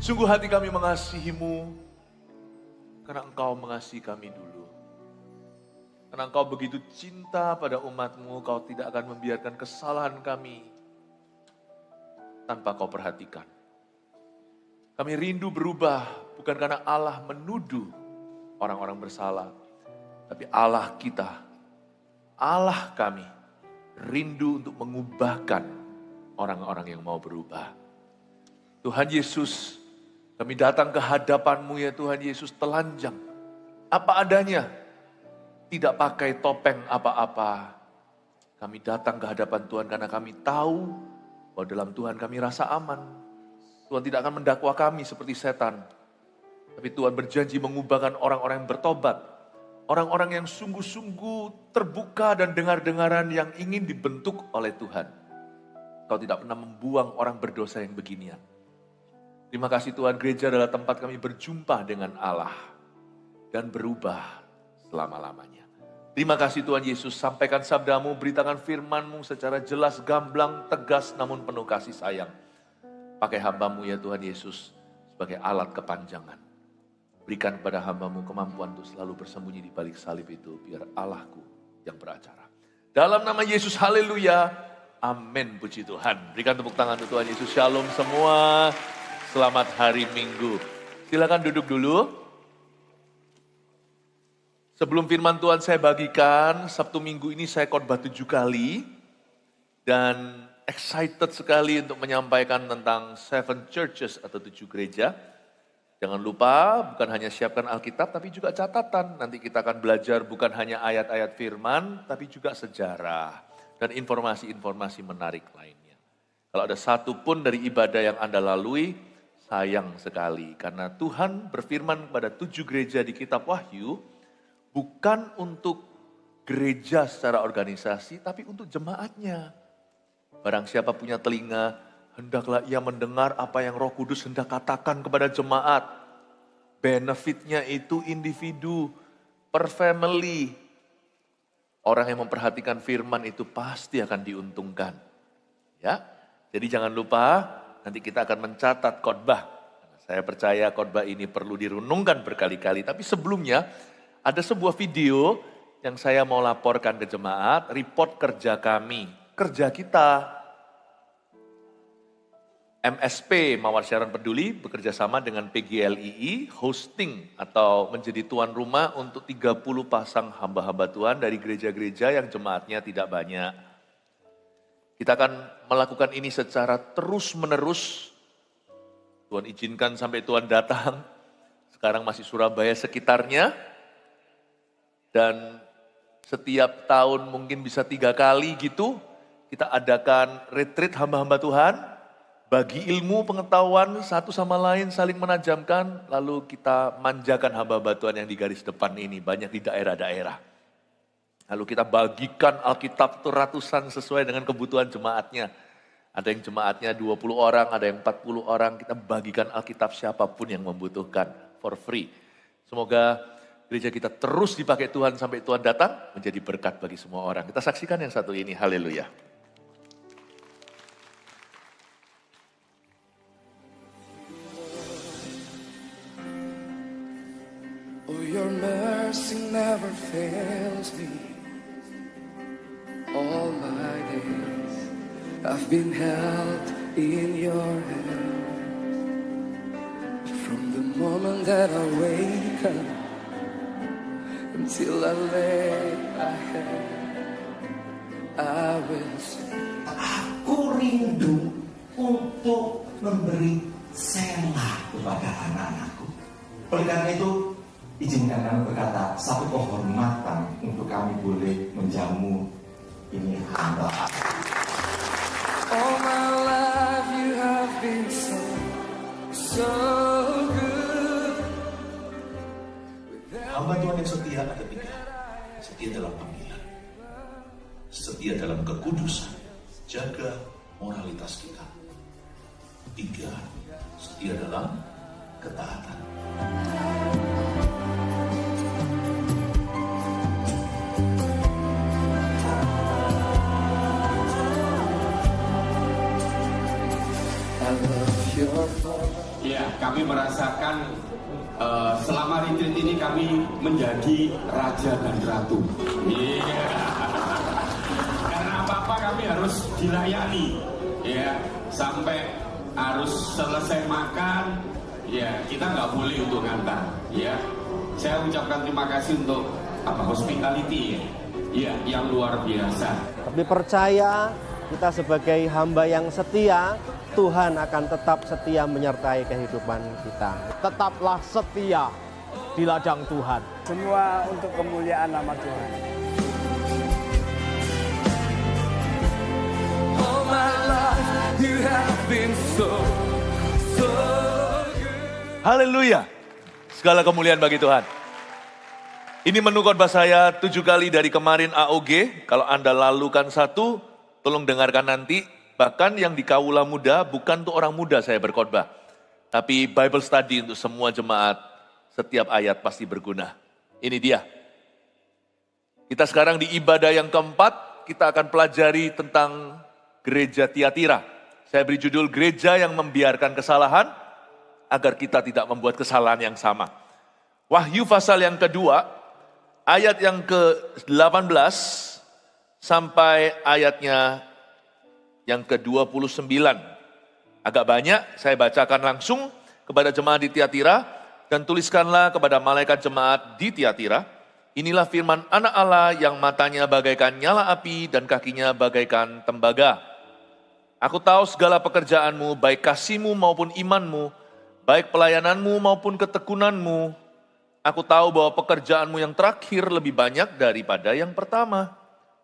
Sungguh hati kami mengasihi-Mu, karena Engkau mengasihi kami dulu. Karena Engkau begitu cinta pada umat-Mu, Kau tidak akan membiarkan kesalahan kami tanpa Kau perhatikan. Kami rindu berubah, bukan karena Allah menuduh orang-orang bersalah, tapi Allah kita, Allah kami, rindu untuk mengubahkan orang-orang yang mau berubah. Tuhan Yesus, kami datang ke hadapan-Mu ya Tuhan Yesus, telanjang, apa adanya, tidak pakai topeng apa-apa. Kami datang ke hadapan Tuhan karena kami tahu bahwa dalam Tuhan kami rasa aman. Tuhan tidak akan mendakwa kami seperti setan. Tapi Tuhan berjanji mengubahkan orang-orang yang bertobat. Orang-orang yang sungguh-sungguh terbuka dan dengar-dengaran yang ingin dibentuk oleh Tuhan. Kau tidak pernah membuang orang berdosa yang beginian. Terima kasih Tuhan, gereja adalah tempat kami berjumpa dengan Allah. Dan berubah selama-lamanya. Terima kasih Tuhan Yesus, sampaikan sabda-Mu, beritakan firman-Mu secara jelas, gamblang, tegas, namun penuh kasih sayang. Pakai hamba-Mu ya Tuhan Yesus sebagai alat kepanjangan. Berikan kepada hamba-Mu kemampuan untuk selalu bersembunyi di balik salib itu, biar Allahku yang beracara. Dalam nama Yesus, haleluya, amin, puji Tuhan. Berikan tepuk tangan untuk Tuhan Yesus, shalom semua, selamat hari Minggu. Silakan duduk dulu. Sebelum firman Tuhan saya bagikan, Sabtu Minggu ini saya khotbah 7 kali. Dan excited sekali untuk menyampaikan tentang 7 churches atau 7 gereja. Jangan lupa bukan hanya siapkan Alkitab tapi juga catatan. Nanti kita akan belajar bukan hanya ayat-ayat firman tapi juga sejarah dan informasi-informasi menarik lainnya. Kalau ada satu pun dari ibadah yang Anda lalui, sayang sekali. Karena Tuhan berfirman kepada 7 gereja di kitab Wahyu, bukan untuk gereja secara organisasi tapi untuk jemaatnya. Barang siapa punya telinga, hendaklah ia mendengar apa yang Roh Kudus hendak katakan kepada jemaat. Benefitnya itu individu, per family. Orang yang memperhatikan firman itu pasti akan diuntungkan. Ya, jadi jangan lupa nanti kita akan mencatat khotbah. Saya percaya khotbah ini perlu direnungkan berkali-kali. Tapi sebelumnya ada sebuah video yang saya mau laporkan ke jemaat, report kerja kami. Kerja kita, MSP, Mawar Siaran Peduli, bekerja sama dengan PGLII, hosting atau menjadi tuan rumah untuk 30 pasang hamba-hamba Tuhan dari gereja-gereja yang jemaatnya tidak banyak. Kita akan melakukan ini secara terus-menerus. Tuhan izinkan sampai Tuhan datang. Sekarang masih Surabaya sekitarnya. Dan setiap tahun mungkin bisa 3 kali gitu. Kita adakan retreat hamba-hamba Tuhan, bagi ilmu, pengetahuan, satu sama lain saling menajamkan, lalu kita manjakan hamba-hamba Tuhan yang di garis depan ini, banyak di daerah-daerah. Lalu kita bagikan Alkitab itu ratusan sesuai dengan kebutuhan jemaatnya. Ada yang jemaatnya 20 orang, ada yang 40 orang, kita bagikan Alkitab siapapun yang membutuhkan, for free. Semoga gereja kita terus dipakai Tuhan sampai Tuhan datang, menjadi berkat bagi semua orang. Kita saksikan yang satu ini, haleluya. Oh, your mercy never fails me. All my days I've been held in your hand. From the moment that I wake up until I lay my head, I will sing. Aku rindu untuk memberi selah kepada anak-anakku. Oleh karena itu, izinkan kami berkata satu kehormatan untuk kami boleh menjamu ini hamba. All my life you have been so good. Hamba Tuhan yang setia ada 3. Setia dalam panggilan. Setia dalam kekudusan. Jaga moralitas kita. 3. Setia dalam ketaatan. I love your voice. Ya, kami merasakan selama retreat ini kami menjadi raja dan ratu. Iya. Karena apa-apa kami harus dilayani. Ya, sampai harus selesai makan. Ya, kita nggak boleh untuk ngantar. Ya, saya ucapkan terima kasih untuk hospitality. Ya, yang luar biasa. Tapi percaya kita sebagai hamba yang setia, Tuhan akan tetap setia menyertai kehidupan kita. Tetaplah setia di ladang Tuhan. Semua untuk kemuliaan nama Tuhan. All my life you have been so good. Haleluya. Segala kemuliaan bagi Tuhan. Ini menu khotbah saya 7 kali dari kemarin AOG. Kalau Anda lalukan satu, tolong dengarkan nanti. Bahkan yang di Kaula Muda, bukan untuk orang muda saya berkhotbah. Tapi Bible study untuk semua jemaat, setiap ayat pasti berguna. Ini dia. Kita sekarang di ibadah yang keempat, kita akan pelajari tentang gereja Tiatira. Saya beri judul gereja yang membiarkan kesalahan, agar kita tidak membuat kesalahan yang sama. Wahyu pasal yang kedua, ayat yang ke-18 sampai ayatnya yang ke-29. Agak banyak, saya bacakan langsung kepada jemaat di Tiatira, dan tuliskanlah kepada malaikat jemaat di Tiatira, inilah firman anak Allah yang matanya bagaikan nyala api dan kakinya bagaikan tembaga. Aku tahu segala pekerjaanmu, baik kasihmu maupun imanmu, baik pelayananmu maupun ketekunanmu. Aku tahu bahwa pekerjaanmu yang terakhir lebih banyak daripada yang pertama.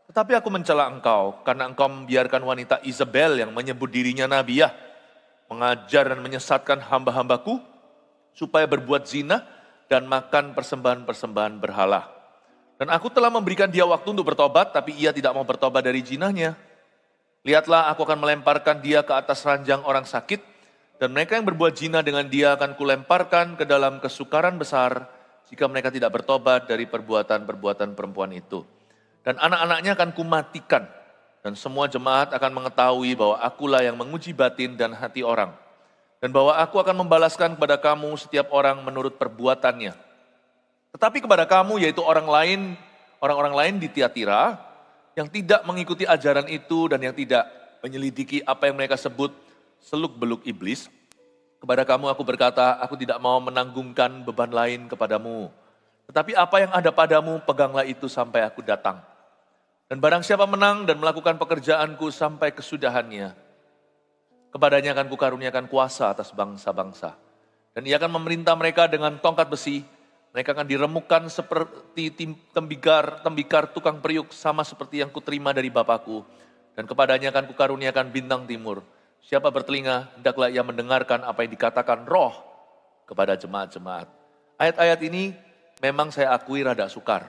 Tetapi aku mencela engkau, karena engkau membiarkan wanita Isabel yang menyebut dirinya nabiah, mengajar dan menyesatkan hamba-hambaku, supaya berbuat zina dan makan persembahan-persembahan berhala. Dan aku telah memberikan dia waktu untuk bertobat, tapi ia tidak mau bertobat dari zinahnya. Lihatlah, aku akan melemparkan dia ke atas ranjang orang sakit, dan mereka yang berbuat zina dengan dia akan kulemparkan ke dalam kesukaran besar, jika mereka tidak bertobat dari perbuatan-perbuatan perempuan itu. Dan anak-anaknya akan kumatikan, dan semua jemaat akan mengetahui bahwa akulah yang menguji batin dan hati orang, dan bahwa aku akan membalaskan kepada kamu setiap orang menurut perbuatannya. Tetapi kepada kamu, yaitu orang-orang lain di Tiatira, yang tidak mengikuti ajaran itu dan yang tidak menyelidiki apa yang mereka sebut seluk-beluk iblis, kepada kamu aku berkata, aku tidak mau menanggungkan beban lain kepadamu. Tetapi apa yang ada padamu, peganglah itu sampai aku datang. Dan barang siapa menang dan melakukan pekerjaanku sampai kesudahannya, kepadanya akan kukaruniakan kuasa atas bangsa-bangsa. Dan ia akan memerintah mereka dengan tongkat besi. Mereka akan diremukkan seperti tembikar tukang periuk, sama seperti yang kuterima dari Bapakku. Dan kepadanya akan kukaruniakan bintang timur. Siapa bertelinga, hendaklah ia mendengarkan apa yang dikatakan Roh kepada jemaat-jemaat. Ayat-ayat ini memang saya akui rada sukar,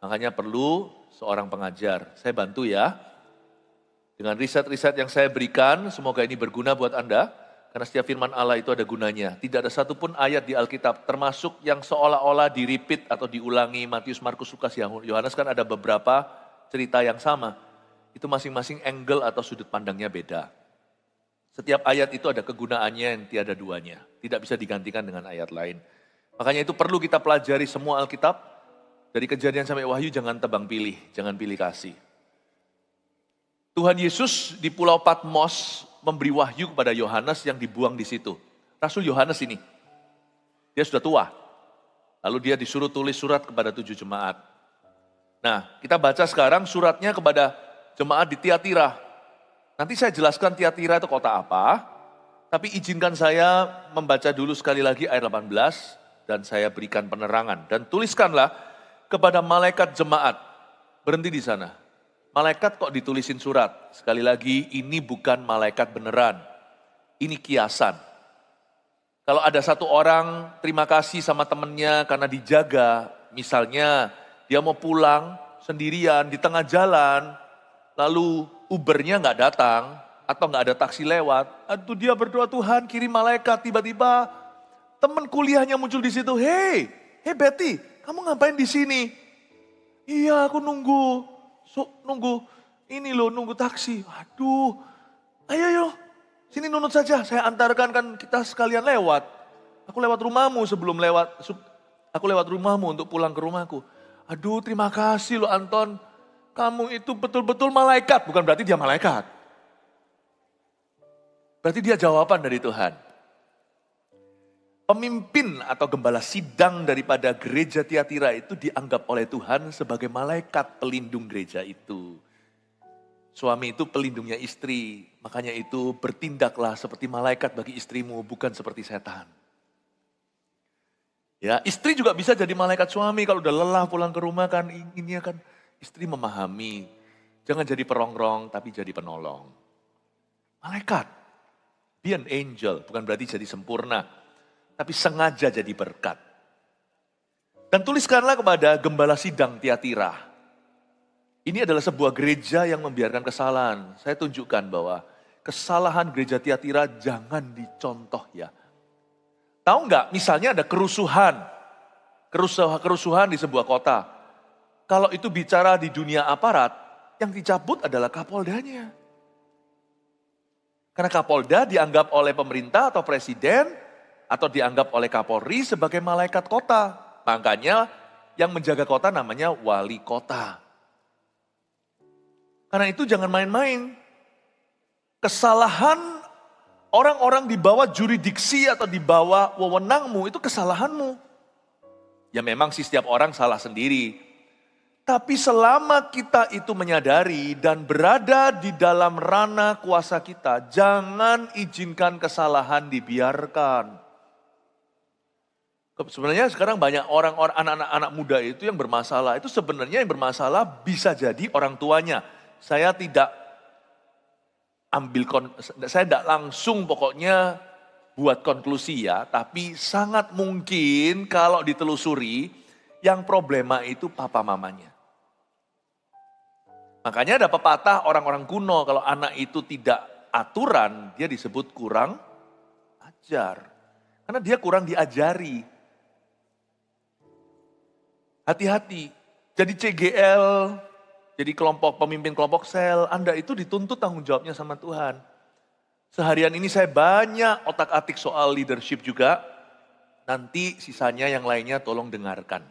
makanya perlu seorang pengajar. Saya bantu ya, dengan riset-riset yang saya berikan, semoga ini berguna buat Anda, karena setiap firman Allah itu ada gunanya. Tidak ada satupun ayat di Alkitab, termasuk yang seolah-olah di-repeat atau diulangi, Matius, Markus, Lukas, Yohanes kan ada beberapa cerita yang sama. Itu masing-masing angle atau sudut pandangnya beda. Setiap ayat itu ada kegunaannya yang tiada duanya, tidak bisa digantikan dengan ayat lain. Makanya itu perlu kita pelajari semua Alkitab, dari Kejadian sampai Wahyu jangan tebang pilih, jangan pilih kasih. Tuhan Yesus di Pulau Patmos memberi wahyu kepada Yohanes yang dibuang di situ. Rasul Yohanes ini, dia sudah tua. Lalu dia disuruh tulis surat kepada 7 jemaat. Nah, kita baca sekarang suratnya kepada jemaat di Tiatira. Nanti saya jelaskan Tiatira itu kota apa, tapi izinkan saya membaca dulu sekali lagi ayat 18, dan saya berikan penerangan. Dan tuliskanlah kepada malaikat jemaat. Berhenti di sana. Malaikat kok ditulisin surat? Sekali lagi, ini bukan malaikat beneran. Ini kiasan. Kalau ada satu orang terima kasih sama temennya karena dijaga. Misalnya dia mau pulang sendirian di tengah jalan. Lalu Ubernya nggak datang atau nggak ada taksi lewat. Aduh, dia berdoa, Tuhan kirim malaikat, tiba-tiba teman kuliahnya muncul di situ. Hey Betty, kamu ngapain di sini? Iya, aku nunggu ini loh, nunggu taksi. Aduh, ayo Sini nunut saja, saya antarkan, kan kita sekalian lewat. Aku lewat rumahmu aku lewat rumahmu untuk pulang ke rumahku. Aduh, terima kasih loh Anton. Kamu itu betul-betul malaikat, bukan berarti dia malaikat. Berarti dia jawaban dari Tuhan. Pemimpin atau gembala sidang daripada gereja Tiatira itu dianggap oleh Tuhan sebagai malaikat pelindung gereja itu. Suami itu pelindungnya istri, makanya itu bertindaklah seperti malaikat bagi istrimu, bukan seperti setan. Ya, istri juga bisa jadi malaikat suami kalau udah lelah pulang ke rumah kan, inginnya kan istri memahami. Jangan jadi perongrong, tapi jadi penolong. Malaikat, be an angel, bukan berarti jadi sempurna. Tapi sengaja jadi berkat. Dan tuliskanlah kepada gembala sidang Tiatira. Ini adalah sebuah gereja yang membiarkan kesalahan. Saya tunjukkan bahwa kesalahan gereja Tiatira jangan dicontoh ya. Tahu nggak, misalnya ada kerusuhan di sebuah kota. Kalau itu bicara di dunia aparat, yang dicabut adalah Kapoldanya. Karena Kapolda dianggap oleh pemerintah atau presiden, atau dianggap oleh Kapolri sebagai malaikat kota. Makanya yang menjaga kota namanya wali kota. Karena itu jangan main-main. Kesalahan orang-orang di bawah jurisdiksi atau di bawah wewenangmu itu kesalahanmu. Ya memang sih setiap orang salah sendiri. Tapi selama kita itu menyadari dan berada di dalam ranah kuasa kita, jangan izinkan kesalahan dibiarkan. Sebenarnya sekarang banyak orang-orang anak-anak muda itu yang bermasalah. Itu sebenarnya yang bermasalah bisa jadi orang tuanya. Saya tidak langsung pokoknya buat konklusi ya. Tapi sangat mungkin kalau ditelusuri yang problema itu papa mamanya. Makanya ada pepatah orang-orang kuno kalau anak itu tidak aturan dia disebut kurang ajar. Karena dia kurang diajari. Hati-hati, jadi CGL, jadi pemimpin kelompok sel, Anda itu dituntut tanggung jawabnya sama Tuhan. Seharian ini saya banyak otak-atik soal leadership juga, nanti sisanya yang lainnya tolong dengarkan.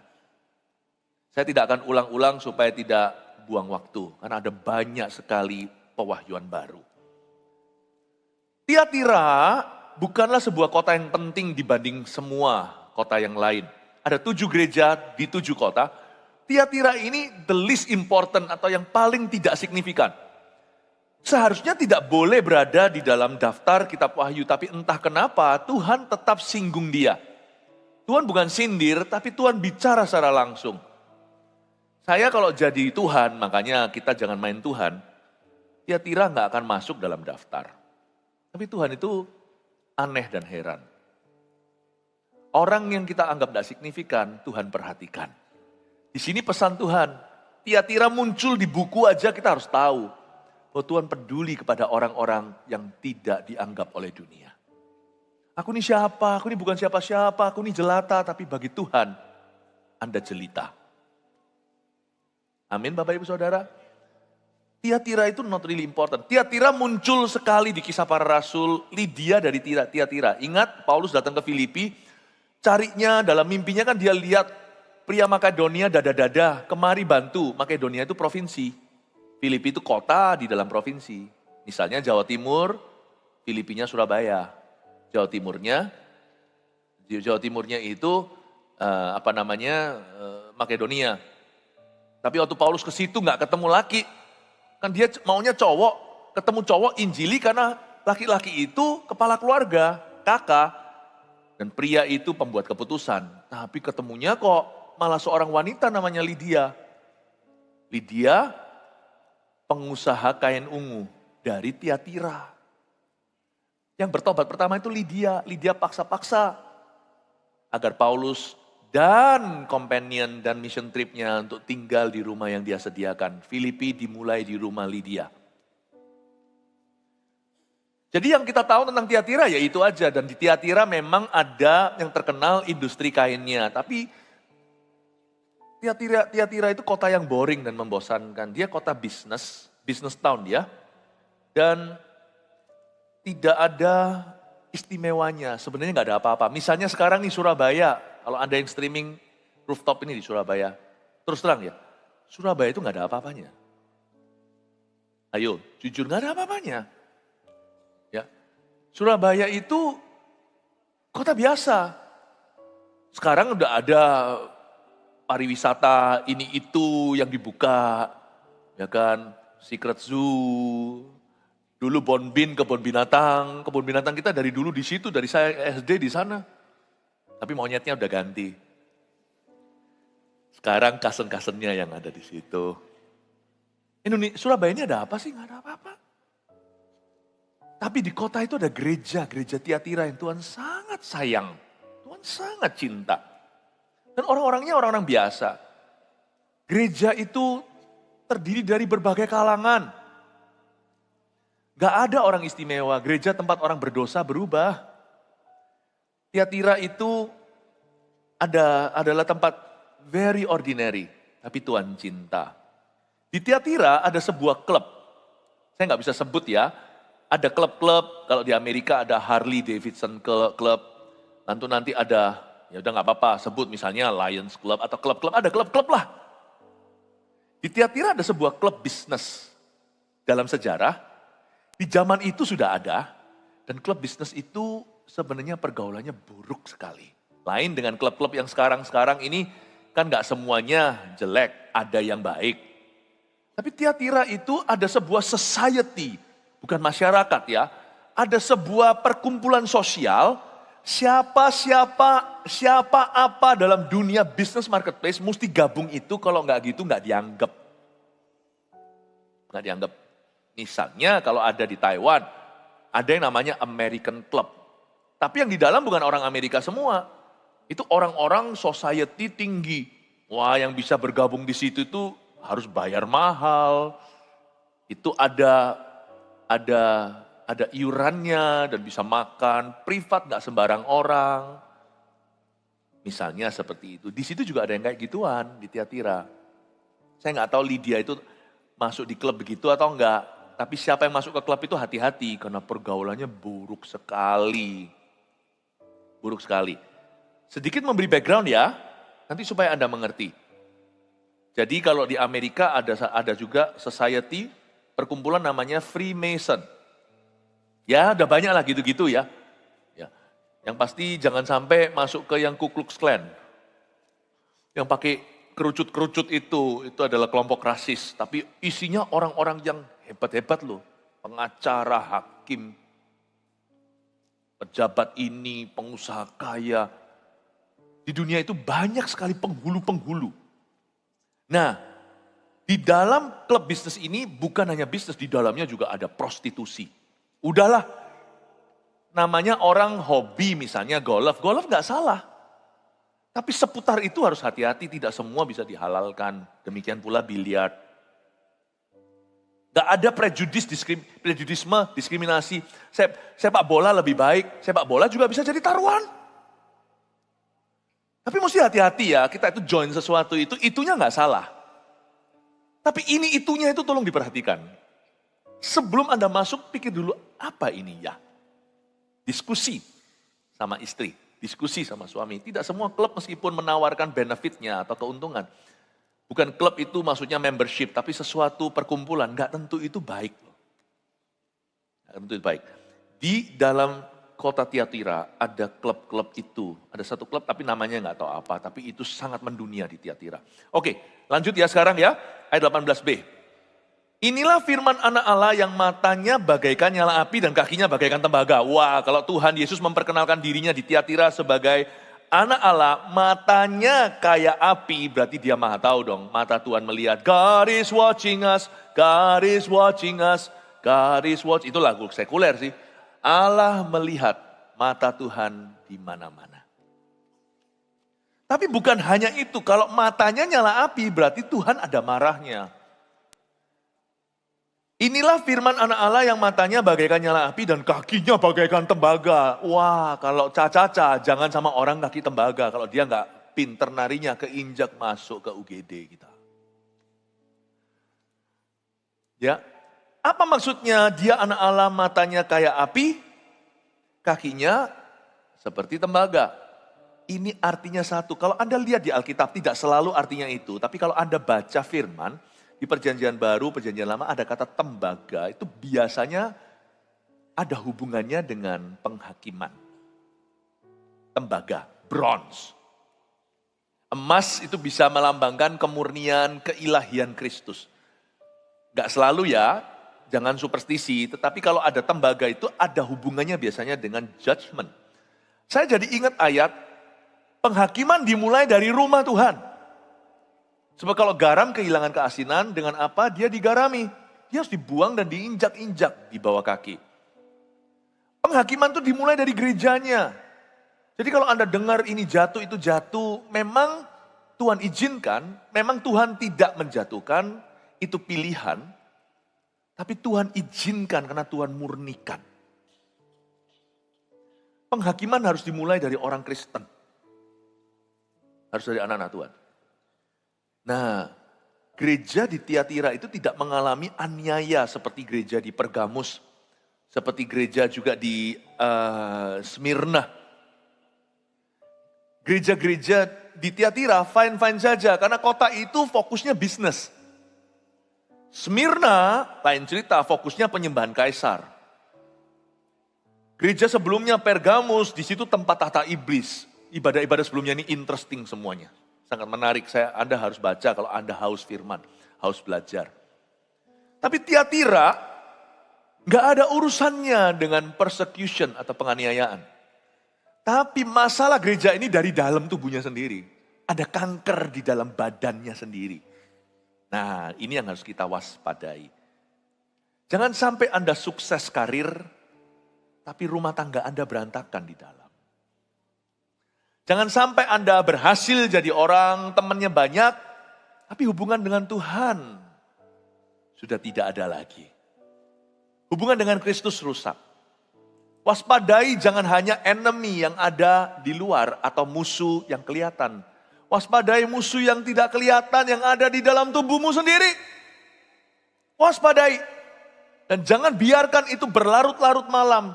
Saya tidak akan ulang-ulang supaya tidak buang waktu, karena ada banyak sekali pewahyuan baru. Tiatira bukanlah sebuah kota yang penting dibanding semua kota yang lain. Ada 7 gereja di 7 kota. Tiatira ini the least important atau yang paling tidak signifikan. Seharusnya tidak boleh berada di dalam daftar kitab Wahyu. Tapi entah kenapa Tuhan tetap singgung dia. Tuhan bukan sindir tapi Tuhan bicara secara langsung. Saya kalau jadi Tuhan, makanya kita jangan main Tuhan. Tiatira gak akan masuk dalam daftar. Tapi Tuhan itu aneh dan heran. Orang yang kita anggap tidak signifikan, Tuhan perhatikan. Di sini pesan Tuhan, Tiatira muncul di buku aja kita harus tahu. Bahwa Tuhan peduli kepada orang-orang yang tidak dianggap oleh dunia. Aku ini siapa? Aku ini bukan siapa-siapa, aku ini jelata. Tapi bagi Tuhan, Anda jelita. Amin Bapak Ibu Saudara. Tiatira itu not really important. Tiatira muncul sekali di Kisah Para Rasul, Lydia dari Tiatira. Ingat Paulus datang ke Filipi, carinya dalam mimpinya kan dia lihat pria Makedonia dada-dada, kemari bantu. Makedonia itu provinsi, Filipi itu kota di dalam provinsi. Misalnya Jawa Timur, Filipinya Surabaya. Jawa Timurnya itu Makedonia. Tapi waktu Paulus ke situ nggak ketemu laki. Kan dia maunya cowok, ketemu cowok injili karena laki-laki itu kepala keluarga, kakak. Dan pria itu pembuat keputusan. Tapi ketemunya kok malah seorang wanita namanya Lydia. Lydia pengusaha kain ungu dari Tiatira. Yang bertobat pertama itu Lydia. Lydia paksa-paksa agar Paulus dan companion dan mission tripnya untuk tinggal di rumah yang dia sediakan. Filipi dimulai di rumah Lydia. Jadi yang kita tahu tentang Tiatira ya itu aja. Dan di Tiatira memang ada yang terkenal industri kainnya. Tapi Tiatira itu kota yang boring dan membosankan. Dia kota business town dia. Dan tidak ada istimewanya. Sebenarnya nggak ada apa-apa. Misalnya sekarang nih Surabaya, kalau Anda yang streaming rooftop ini di Surabaya, terus terang ya, Surabaya itu nggak ada apa-apanya. Ayo, jujur nggak ada apa-apanya. Ya, Surabaya itu kota biasa. Sekarang udah ada pariwisata ini itu yang dibuka, ya kan, Secret Zoo. Dulu kebun binatang kita dari dulu di situ, dari saya SD di sana. Tapi monyetnya udah ganti. Sekarang kasen-kasennya yang ada di situ. Surabaya ini ada apa sih? Nggak ada apa-apa. Tapi di kota itu ada gereja Tiatira yang Tuhan sangat sayang. Tuhan sangat cinta. Dan orang-orangnya orang-orang biasa. Gereja itu terdiri dari berbagai kalangan. Gak ada orang istimewa, gereja tempat orang berdosa berubah. Tiatira itu adalah tempat very ordinary, tapi Tuhan cinta. Di Tiatira ada sebuah klub, saya gak bisa sebut ya, ada klub-klub, kalau di Amerika ada Harley Davidson Club, nanti ada, ya udah gak apa-apa, sebut misalnya Lions Club atau klub-klub, ada klub-klub lah. Di Tiatira ada sebuah klub bisnis dalam sejarah. Di zaman itu sudah ada, dan klub bisnis itu sebenarnya pergaulannya buruk sekali. Lain dengan klub-klub yang sekarang ini, kan gak semuanya jelek, ada yang baik. Tapi Tiatira itu ada sebuah society, bukan masyarakat ya. Ada sebuah perkumpulan sosial, siapa apa dalam dunia bisnis marketplace mesti gabung itu, kalau gak gitu gak dianggap. Gak dianggap. Misalnya kalau ada di Taiwan, ada yang namanya American Club. Tapi yang di dalam bukan orang Amerika semua. Itu orang-orang society tinggi. Wah, yang bisa bergabung di situ itu harus bayar mahal. Itu ada iurannya dan bisa makan privat, gak sembarang orang. Misalnya seperti itu. Di situ juga ada yang kayak gituan di Tiatira. Saya gak tahu Lydia itu masuk di klub begitu atau enggak. Tapi siapa yang masuk ke klub itu hati-hati karena pergaulannya buruk sekali. Buruk sekali. Sedikit memberi background ya, nanti supaya Anda mengerti. Jadi kalau di Amerika ada juga society, perkumpulan namanya Freemason. Ya udah banyak lah gitu-gitu ya. Yang pasti jangan sampai masuk ke yang Ku Klux Klan. Yang pakai kerucut-kerucut itu adalah kelompok rasis. Tapi isinya orang-orang yang hebat-hebat loh, pengacara, hakim, pejabat ini, pengusaha kaya. Di dunia itu banyak sekali penghulu-penghulu. Nah, di dalam klub bisnis ini bukan hanya bisnis, di dalamnya juga ada prostitusi. Udahlah, namanya orang hobi misalnya golf gak salah. Tapi seputar itu harus hati-hati, tidak semua bisa dihalalkan. Demikian pula biliar. Gak ada prejudisme, diskriminasi. Sepak bola lebih baik, sepak bola juga bisa jadi taruhan. Tapi mesti hati-hati ya, kita itu join sesuatu itunya gak salah. Tapi itunya itu tolong diperhatikan. Sebelum Anda masuk, pikir dulu apa ini ya. Diskusi sama istri, diskusi sama suami. Tidak semua klub meskipun menawarkan benefitnya atau keuntungan. Bukan klub itu maksudnya membership, tapi sesuatu perkumpulan, gak tentu itu baik. Gak tentu itu baik. Di dalam kota Tiatira ada klub-klub itu. Ada satu klub tapi namanya gak tahu apa, tapi itu sangat mendunia di Tiatira. Oke, lanjut ya sekarang ya, ayat 18b. Inilah firman anak Allah yang matanya bagaikan nyala api dan kakinya bagaikan tembaga. Wah, kalau Tuhan Yesus memperkenalkan dirinya di Tiatira sebagai anak Allah, matanya kayak api, berarti dia maha tahu dong. Mata Tuhan melihat, God is watching us, God is watching us, God is watching. Itu lagu sekuler sih. Allah melihat, mata Tuhan di mana-mana. Tapi bukan hanya itu, kalau matanya nyala api, berarti Tuhan ada marahnya. Inilah firman anak Allah yang matanya bagaikan nyala api dan kakinya bagaikan tembaga. Wah, kalau Caca, jangan sama orang kaki tembaga. Kalau dia nggak pinter narinya, keinjak masuk ke UGD kita. Ya, Apa maksudnya dia anak Allah, matanya kayak api, kakinya seperti tembaga. Ini artinya satu. Kalau Anda lihat di Alkitab tidak selalu artinya itu. Tapi kalau Anda baca firman, di perjanjian baru, perjanjian lama ada kata tembaga. Itu biasanya ada hubungannya dengan penghakiman. Tembaga, bronze. Emas itu bisa melambangkan kemurnian, keilahian Kristus. Gak selalu ya, jangan superstisi. Tetapi kalau ada tembaga itu ada hubungannya biasanya dengan judgment. Saya jadi ingat ayat, penghakiman dimulai dari rumah Tuhan. Sebab kalau garam kehilangan keasinan, dengan apa dia digarami? Dia harus dibuang dan diinjak-injak di bawah kaki. Penghakiman itu dimulai dari gerejanya. Jadi kalau Anda dengar ini jatuh, itu jatuh, memang Tuhan izinkan, memang Tuhan tidak menjatuhkan, itu pilihan. Tapi Tuhan izinkan karena Tuhan murnikan. Penghakiman harus dimulai dari orang Kristen. Harus dari anak-anak Tuhan. Nah, gereja di Tiatira itu tidak mengalami aniaya seperti gereja di Pergamus. Seperti gereja juga di Smyrna. Gereja-gereja di Tiatira fine-fine saja karena kota itu fokusnya bisnis. Smyrna, lain cerita, fokusnya penyembahan kaisar. Gereja sebelumnya Pergamus, di situ tempat tahta iblis. Ibadah-ibadah sebelumnya ini interesting semuanya. Sangat menarik, Anda harus baca kalau Anda haus firman, haus belajar. Tapi Tiatira nggak ada urusannya dengan persecution atau penganiayaan. Tapi masalah gereja ini dari dalam tubuhnya sendiri. Ada kanker di dalam badannya sendiri. Nah, ini yang harus kita waspadai. Jangan sampai Anda sukses karir, tapi rumah tangga Anda berantakan di dalam. Jangan sampai Anda berhasil jadi orang, temannya banyak, tapi hubungan dengan Tuhan sudah tidak ada lagi. Hubungan dengan Kristus rusak. Waspadai jangan hanya enemy yang ada di luar atau musuh yang kelihatan. Waspadai musuh yang tidak kelihatan yang ada di dalam tubuhmu sendiri. Waspadai. Dan jangan biarkan itu berlarut-larut malam.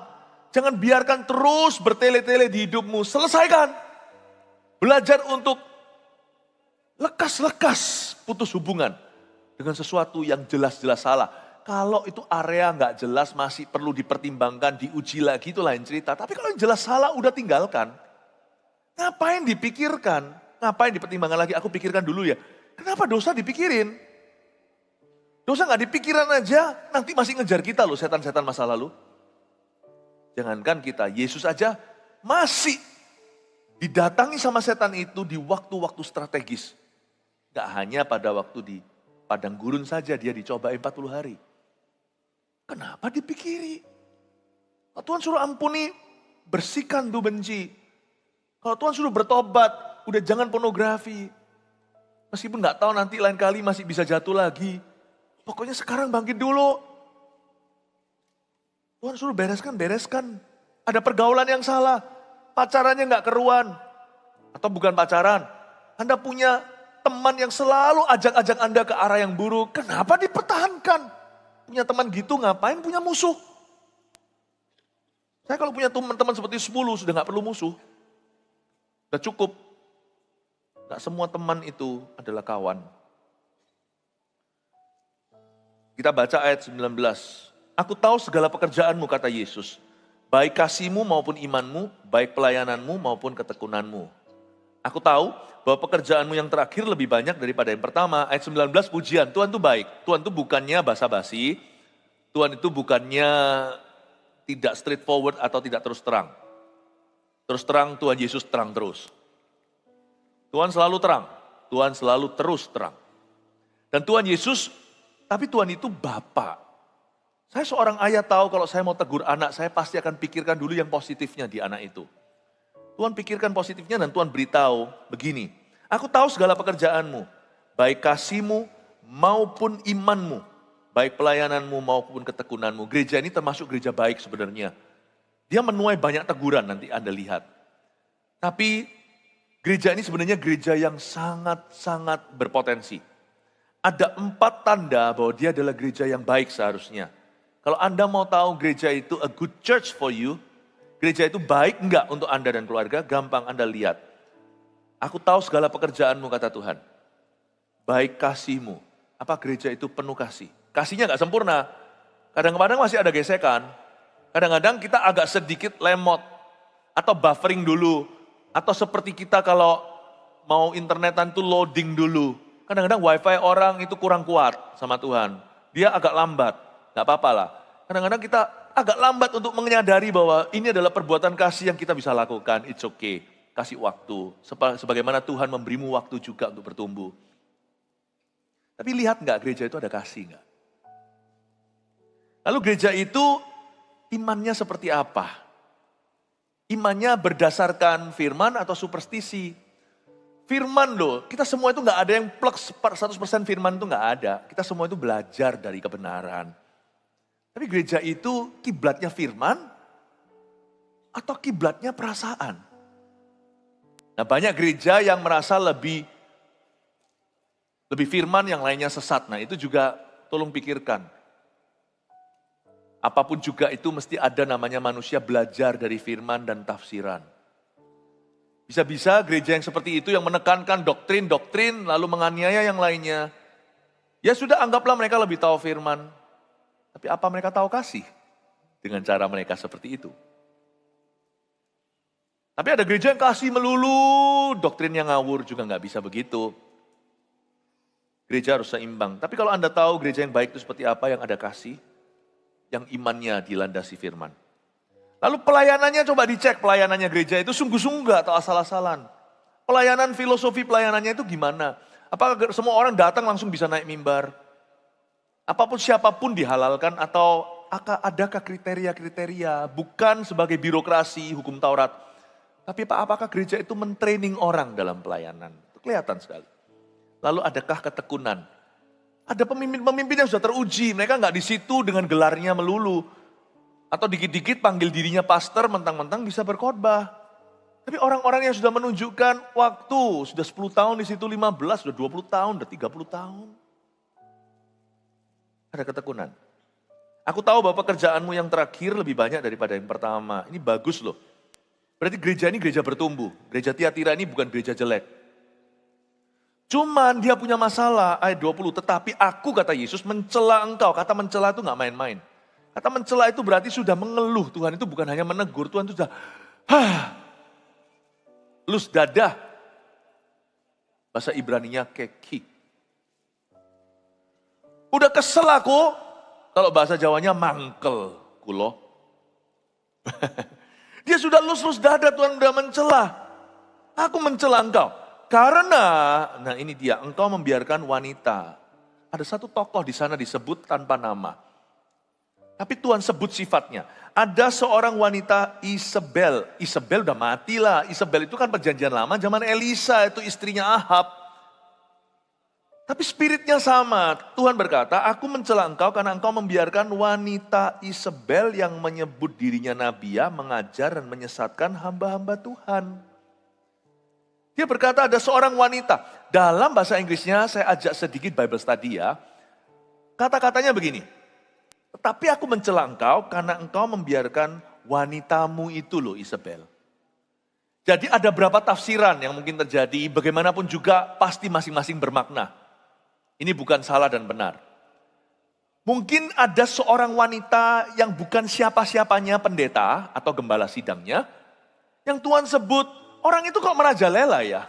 Jangan biarkan terus bertele-tele di hidupmu. Selesaikan. Belajar untuk lekas-lekas putus hubungan dengan sesuatu yang jelas-jelas salah. Kalau itu area nggak jelas masih perlu dipertimbangkan, diuji lagi itu lain cerita. Tapi kalau yang jelas salah udah tinggalkan. Ngapain dipikirkan? Ngapain dipertimbangkan lagi? Aku pikirkan dulu ya. Kenapa dosa dipikirin? Dosa nggak dipikiran aja, nanti masih ngejar kita loh setan-setan masa lalu. Jangankan kita, Yesus aja masih didatangi sama setan itu di waktu-waktu strategis. Gak hanya pada waktu di padang gurun saja dia dicoba 40 hari. Kenapa dipikiri? Kalau Tuhan suruh ampuni, bersihkan tuh benci. Kalau Tuhan suruh bertobat, udah jangan pornografi. Meskipun gak tahu nanti lain kali masih bisa jatuh lagi. Pokoknya sekarang bangkit dulu. Tuhan suruh bereskan. Ada pergaulan yang salah. Pacarannya gak keruan. Atau bukan pacaran. Anda punya teman yang selalu ajak-ajak Anda ke arah yang buruk. Kenapa dipertahankan? Punya teman gitu ngapain punya musuh? Saya kalau punya teman-teman seperti 10 sudah gak perlu musuh. Sudah cukup. Gak semua teman itu adalah kawan. Kita baca ayat 19. Aku tahu segala pekerjaanmu, kata Yesus. Baik kasihmu maupun imanmu, baik pelayananmu maupun ketekunanmu. Aku tahu bahwa pekerjaanmu yang terakhir lebih banyak daripada yang pertama. Ayat 19 pujian, Tuhan itu baik. Tuhan itu bukannya basa-basi. Tuhan itu bukannya tidak straightforward atau tidak terus terang. Terus terang, Tuhan Yesus terang terus. Tuhan selalu terang. Tuhan selalu terus terang. Dan Tuhan Yesus, tapi Tuhan itu Bapa. Saya seorang ayah tahu kalau saya mau tegur anak, saya pasti akan pikirkan dulu yang positifnya di anak itu. Tuhan pikirkan positifnya dan Tuhan beritahu begini. Aku tahu segala pekerjaanmu, baik kasihmu maupun imanmu, baik pelayananmu maupun ketekunanmu. Gereja ini termasuk gereja baik sebenarnya. Dia menuai banyak teguran nanti Anda lihat. Tapi gereja ini sebenarnya gereja yang sangat-sangat berpotensi. Ada 4 tanda bahwa dia adalah gereja yang baik seharusnya. Kalau Anda mau tahu gereja itu a good church for you, gereja itu baik enggak untuk Anda dan keluarga, gampang Anda lihat. Aku tahu segala pekerjaanmu, kata Tuhan. Baik kasihmu. Apa gereja itu penuh kasih? Kasihnya enggak sempurna. Kadang-kadang masih ada gesekan. Kadang-kadang kita agak sedikit lemot. Atau buffering dulu. Atau seperti kita kalau mau internetan itu loading dulu. Kadang-kadang wifi orang itu kurang kuat sama Tuhan. Dia agak lambat. Enggak apa-apa lah. Kadang-kadang kita agak lambat untuk menyadari bahwa ini adalah perbuatan kasih yang kita bisa lakukan. It's okay. Kasih waktu. Sebagaimana Tuhan memberimu waktu juga untuk bertumbuh. Tapi lihat enggak gereja itu ada kasih enggak? Lalu gereja itu imannya seperti apa? Imannya berdasarkan firman atau superstisi? Firman loh, kita semua itu enggak ada yang plek 100% firman itu enggak ada. Kita semua itu belajar dari kebenaran. Tapi gereja itu kiblatnya firman atau kiblatnya perasaan? Nah banyak gereja yang merasa lebih firman, yang lainnya sesat. Nah itu juga tolong pikirkan. Apapun juga itu mesti ada namanya manusia belajar dari firman dan tafsiran. Bisa-bisa gereja yang seperti itu yang menekankan doktrin-doktrin lalu menganiaya yang lainnya. Ya sudah anggaplah mereka lebih tahu firman. Tapi apa mereka tahu kasih dengan cara mereka seperti itu? Tapi ada gereja yang kasih melulu, doktrin yang ngawur juga nggak bisa begitu. Gereja harus seimbang. Tapi kalau Anda tahu gereja yang baik itu seperti apa, yang ada kasih, yang imannya dilandasi firman. Lalu pelayanannya coba dicek, pelayanannya gereja itu sungguh-sungguh atau asal-asalan. Pelayanan, filosofi pelayanannya itu gimana? Apakah semua orang datang langsung bisa naik mimbar? Apapun siapapun dihalalkan atau adakah kriteria-kriteria, bukan sebagai birokrasi hukum Taurat. Tapi apakah gereja itu mentraining orang dalam pelayanan? Itu kelihatan sekali. Lalu adakah ketekunan? Ada pemimpin-pemimpin yang sudah teruji, mereka nggak di situ dengan gelarnya melulu. Atau dikit-dikit panggil dirinya pastor, mentang-mentang bisa berkhotbah. Tapi orang-orang yang sudah menunjukkan waktu, sudah 10 tahun di situ, 15, sudah 20 tahun, sudah 30 tahun. Ada ketekunan. Aku tahu bahwa pekerjaanmu yang terakhir lebih banyak daripada yang pertama. Ini bagus loh. Berarti gereja ini gereja bertumbuh. Gereja Tiatira ini bukan gereja jelek. Cuman dia punya masalah, ayat 20. Tetapi aku, kata Yesus, mencela engkau. Kata mencela itu gak main-main. Kata mencela itu berarti sudah mengeluh. Tuhan itu bukan hanya menegur, Tuhan itu sudah lus dadah. Bahasa Ibraninya keki. Udah kesel aku, kalau bahasa Jawanya mangkel kulo. Dia sudah lus-lus dada, Tuhan udah mencela. Aku mencela engkau. Karena, nah ini dia, engkau membiarkan wanita. Ada satu tokoh di sana disebut tanpa nama. Tapi Tuhan sebut sifatnya. Ada seorang wanita Isabel. Isabel udah mati lah. Isabel itu kan perjanjian lama, zaman Elisa itu istrinya Ahab. Tapi spiritnya sama. Tuhan berkata, aku mencela engkau karena engkau membiarkan wanita Isabel yang menyebut dirinya nabiya, mengajar dan menyesatkan hamba-hamba Tuhan. Dia berkata ada seorang wanita. Dalam bahasa Inggrisnya saya ajak sedikit Bible study ya. Kata-katanya begini. Tetapi aku mencela engkau karena engkau membiarkan wanitamu itu loh Isabel. Jadi ada berapa tafsiran yang mungkin terjadi. Bagaimanapun juga pasti masing-masing bermakna. Ini bukan salah dan benar. Mungkin ada seorang wanita yang bukan siapa-siapanya pendeta atau gembala sidangnya. Yang Tuhan sebut, orang itu kok merajalela ya?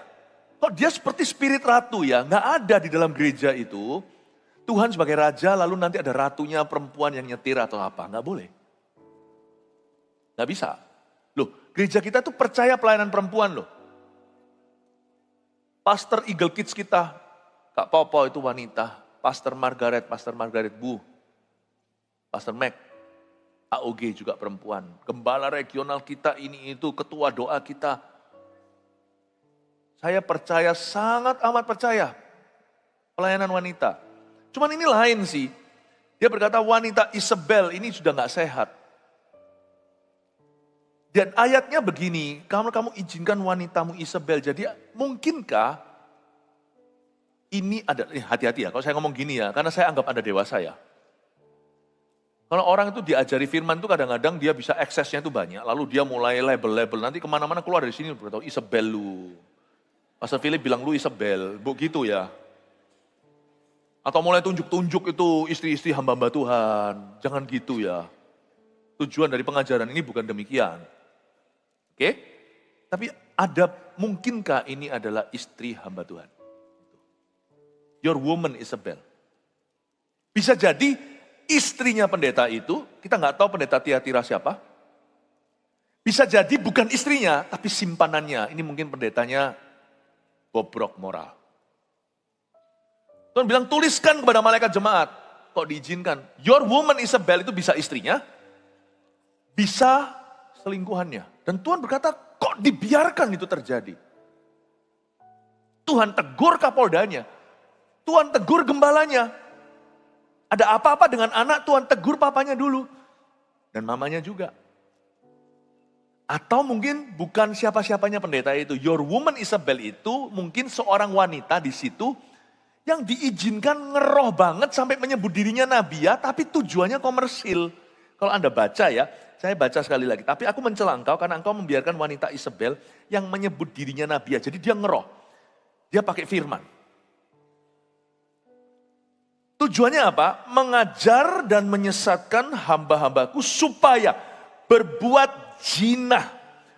Kok dia seperti spirit ratu ya? Nggak ada di dalam gereja itu. Tuhan sebagai raja lalu nanti ada ratunya perempuan yang nyetir atau apa. Nggak boleh. Nggak bisa. Loh, gereja kita tuh percaya pelayanan perempuan loh. Pastor Eagle Kids kita, Kak Popo itu wanita. Pastor Margaret Bu. Pastor Mac, AOG juga perempuan. Gembala regional kita ini itu, ketua doa kita. Saya percaya, sangat amat percaya. Pelayanan wanita. Cuman ini lain sih. Dia berkata wanita Isabel ini sudah gak sehat. Dan ayatnya begini, kamu izinkan wanitamu Isabel. Jadi mungkinkah ini ada, hati-hati ya kalau saya ngomong gini ya, karena saya anggap Anda dewasa ya. Kalau orang itu diajari firman itu kadang-kadang dia bisa aksesnya itu banyak, lalu dia mulai label-label, nanti kemana-mana keluar dari sini, beritahu Isabel lu. Pastor Philip bilang lu Isabel, begitu ya. Atau mulai tunjuk-tunjuk itu istri-istri hamba-hamba Tuhan, jangan gitu ya. Tujuan dari pengajaran ini bukan demikian. Oke? Tapi mungkinkah ini adalah istri hamba Tuhan? Your woman Isabel. Bisa jadi istrinya pendeta itu, kita nggak tahu pendeta Tiatira siapa. Bisa jadi bukan istrinya, tapi simpanannya. Ini mungkin pendetanya bobrok moral. Tuhan bilang tuliskan kepada malaikat jemaat. Kok diizinkan? Your woman Isabel itu bisa istrinya, bisa selingkuhannya. Dan Tuhan berkata, kok dibiarkan itu terjadi? Tuhan tegur kapoldanya. Tuhan tegur gembalanya. Ada apa-apa dengan anak, Tuhan tegur papanya dulu. Dan mamanya juga. Atau mungkin bukan siapa-siapanya pendeta itu. Your woman Isabel itu mungkin seorang wanita di situ yang diizinkan ngeroh banget sampai menyebut dirinya nabiya, tapi tujuannya komersil. Kalau Anda baca ya, saya baca sekali lagi. Tapi aku mencela engkau karena engkau membiarkan wanita Isabel yang menyebut dirinya nabiya. Jadi dia ngeroh. Dia pakai firman. Tujuannya apa? Mengajar dan menyesatkan hamba-hambaku supaya berbuat jinah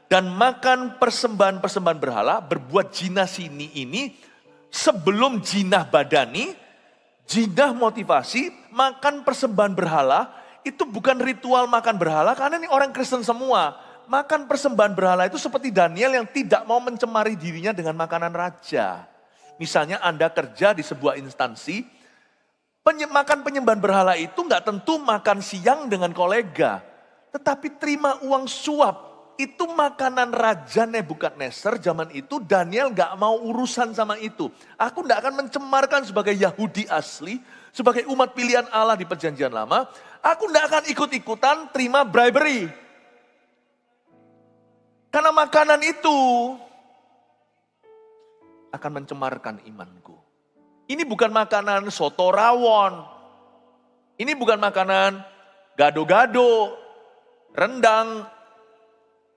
dan makan persembahan-persembahan berhala, berbuat jinah sini ini sebelum jinah badani, jinah motivasi, makan persembahan berhala, itu bukan ritual makan berhala karena ini orang Kristen semua. Makan persembahan berhala itu seperti Daniel yang tidak mau mencemari dirinya dengan makanan raja. Misalnya Anda kerja di sebuah instansi, makan penyembahan berhala itu nggak tentu makan siang dengan kolega. Tetapi terima uang suap. Itu makanan Raja Nebukadnezar zaman itu, Daniel nggak mau urusan sama itu. Aku nggak akan mencemarkan sebagai Yahudi asli, sebagai umat pilihan Allah di perjanjian lama. Aku nggak akan ikut-ikutan terima bribery. Karena makanan itu akan mencemarkan imanku. Ini bukan makanan soto rawon. Ini bukan makanan gado-gado, rendang.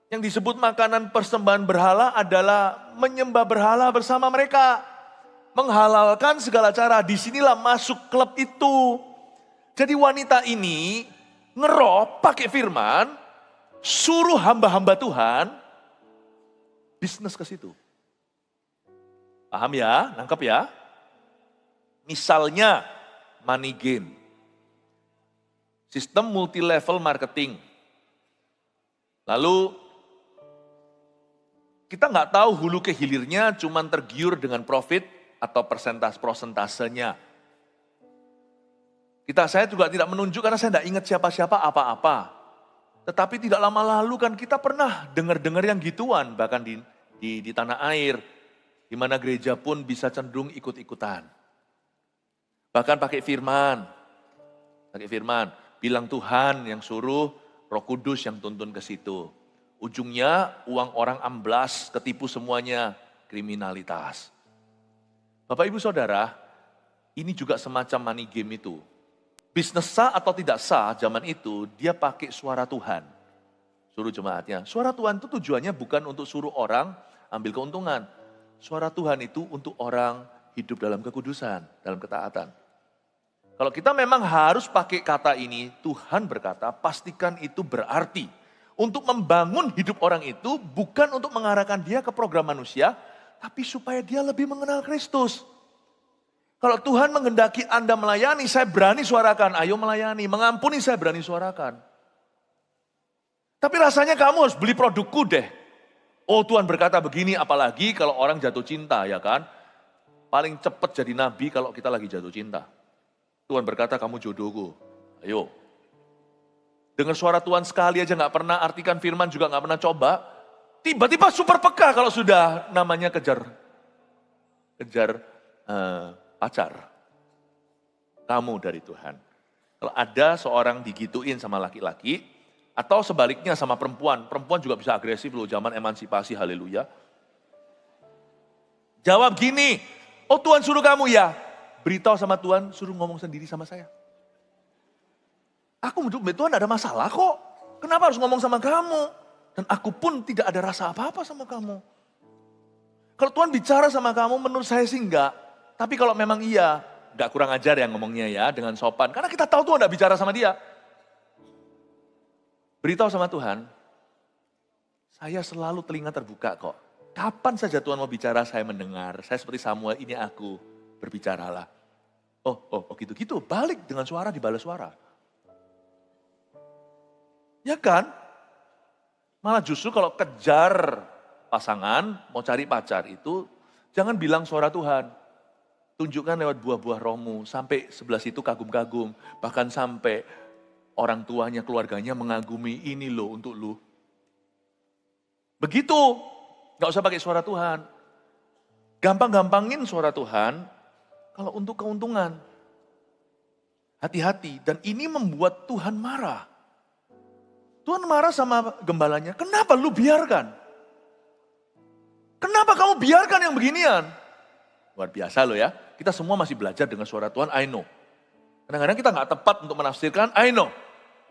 Yang disebut makanan persembahan berhala adalah menyembah berhala bersama mereka. Menghalalkan segala cara. Disinilah masuk klub itu. Jadi wanita ini ngeroh pakai firman, suruh hamba-hamba Tuhan bisnis ke situ. Paham ya? Nangkep ya? Misalnya money game, sistem multi level marketing. Lalu kita nggak tahu hulu ke hilirnya, cuman tergiur dengan profit atau prosentasenya. Saya juga tidak menunjuk karena saya tidak ingat siapa-siapa apa-apa. Tetapi tidak lama lalu kan kita pernah dengar-dengar yang gituan bahkan di tanah air, di mana gereja pun bisa cenderung ikut-ikutan. Bahkan pakai firman, bilang Tuhan yang suruh, Roh Kudus yang tuntun ke situ. Ujungnya uang orang amblas, ketipu semuanya, kriminalitas. Bapak Ibu Saudara, ini juga semacam money game itu. Bisnis sah atau tidak sah zaman itu, dia pakai suara Tuhan. Suruh jemaatnya. Suara Tuhan itu tujuannya bukan untuk suruh orang ambil keuntungan. Suara Tuhan itu untuk orang hidup dalam kekudusan, dalam ketaatan. Kalau kita memang harus pakai kata ini, Tuhan berkata, pastikan itu berarti untuk membangun hidup orang itu bukan untuk mengarahkan dia ke program manusia, tapi supaya dia lebih mengenal Kristus. Kalau Tuhan menghendaki Anda melayani, saya berani suarakan, ayo melayani. Mengampuni, saya berani suarakan. Tapi rasanya kamu harus beli produkku deh. Oh Tuhan berkata begini, apalagi kalau orang jatuh cinta, ya kan? Paling cepat jadi nabi kalau kita lagi jatuh cinta. Tuhan berkata kamu jodohku, ayo. Dengar suara Tuhan sekali aja gak pernah, artikan firman juga gak pernah coba. Tiba-tiba super peka kalau sudah namanya kejar pacar. Kamu dari Tuhan. Kalau ada seorang digituin sama laki-laki, atau sebaliknya sama perempuan juga bisa agresif loh, zaman emansipasi, haleluya. Jawab gini, oh Tuhan suruh kamu ya. Beritahu sama Tuhan, suruh ngomong sendiri sama saya. Aku hidup Tuhan ada masalah kok. Kenapa harus ngomong sama kamu? Dan aku pun tidak ada rasa apa-apa sama kamu. Kalau Tuhan bicara sama kamu, menurut saya sih enggak. Tapi kalau memang iya, enggak kurang ajar yang ngomongnya ya, dengan sopan. Karena kita tahu Tuhan enggak bicara sama dia. Beritahu sama Tuhan, saya selalu telinga terbuka kok. Kapan saja Tuhan mau bicara, saya mendengar. Saya seperti Samuel, ini aku, berbicaralah. Oh gitu-gitu, balik dengan suara, dibalas suara. Ya kan? Malah justru kalau kejar pasangan, mau cari pacar itu, jangan bilang suara Tuhan. Tunjukkan lewat buah-buah rohmu, sampai sebelah situ kagum-kagum. Bahkan sampai orang tuanya, keluarganya mengagumi, ini loh untuk lu. Begitu, gak usah pakai suara Tuhan. Gampang-gampangin suara Tuhan, kalau untuk keuntungan. Hati-hati, dan ini membuat Tuhan marah. Tuhan marah sama gembalanya, kenapa lu biarkan? Kenapa kamu biarkan yang beginian? Luar biasa loh ya, kita semua masih belajar dengan suara Tuhan, I know. Kadang-kadang kita gak tepat untuk menafsirkan, I know.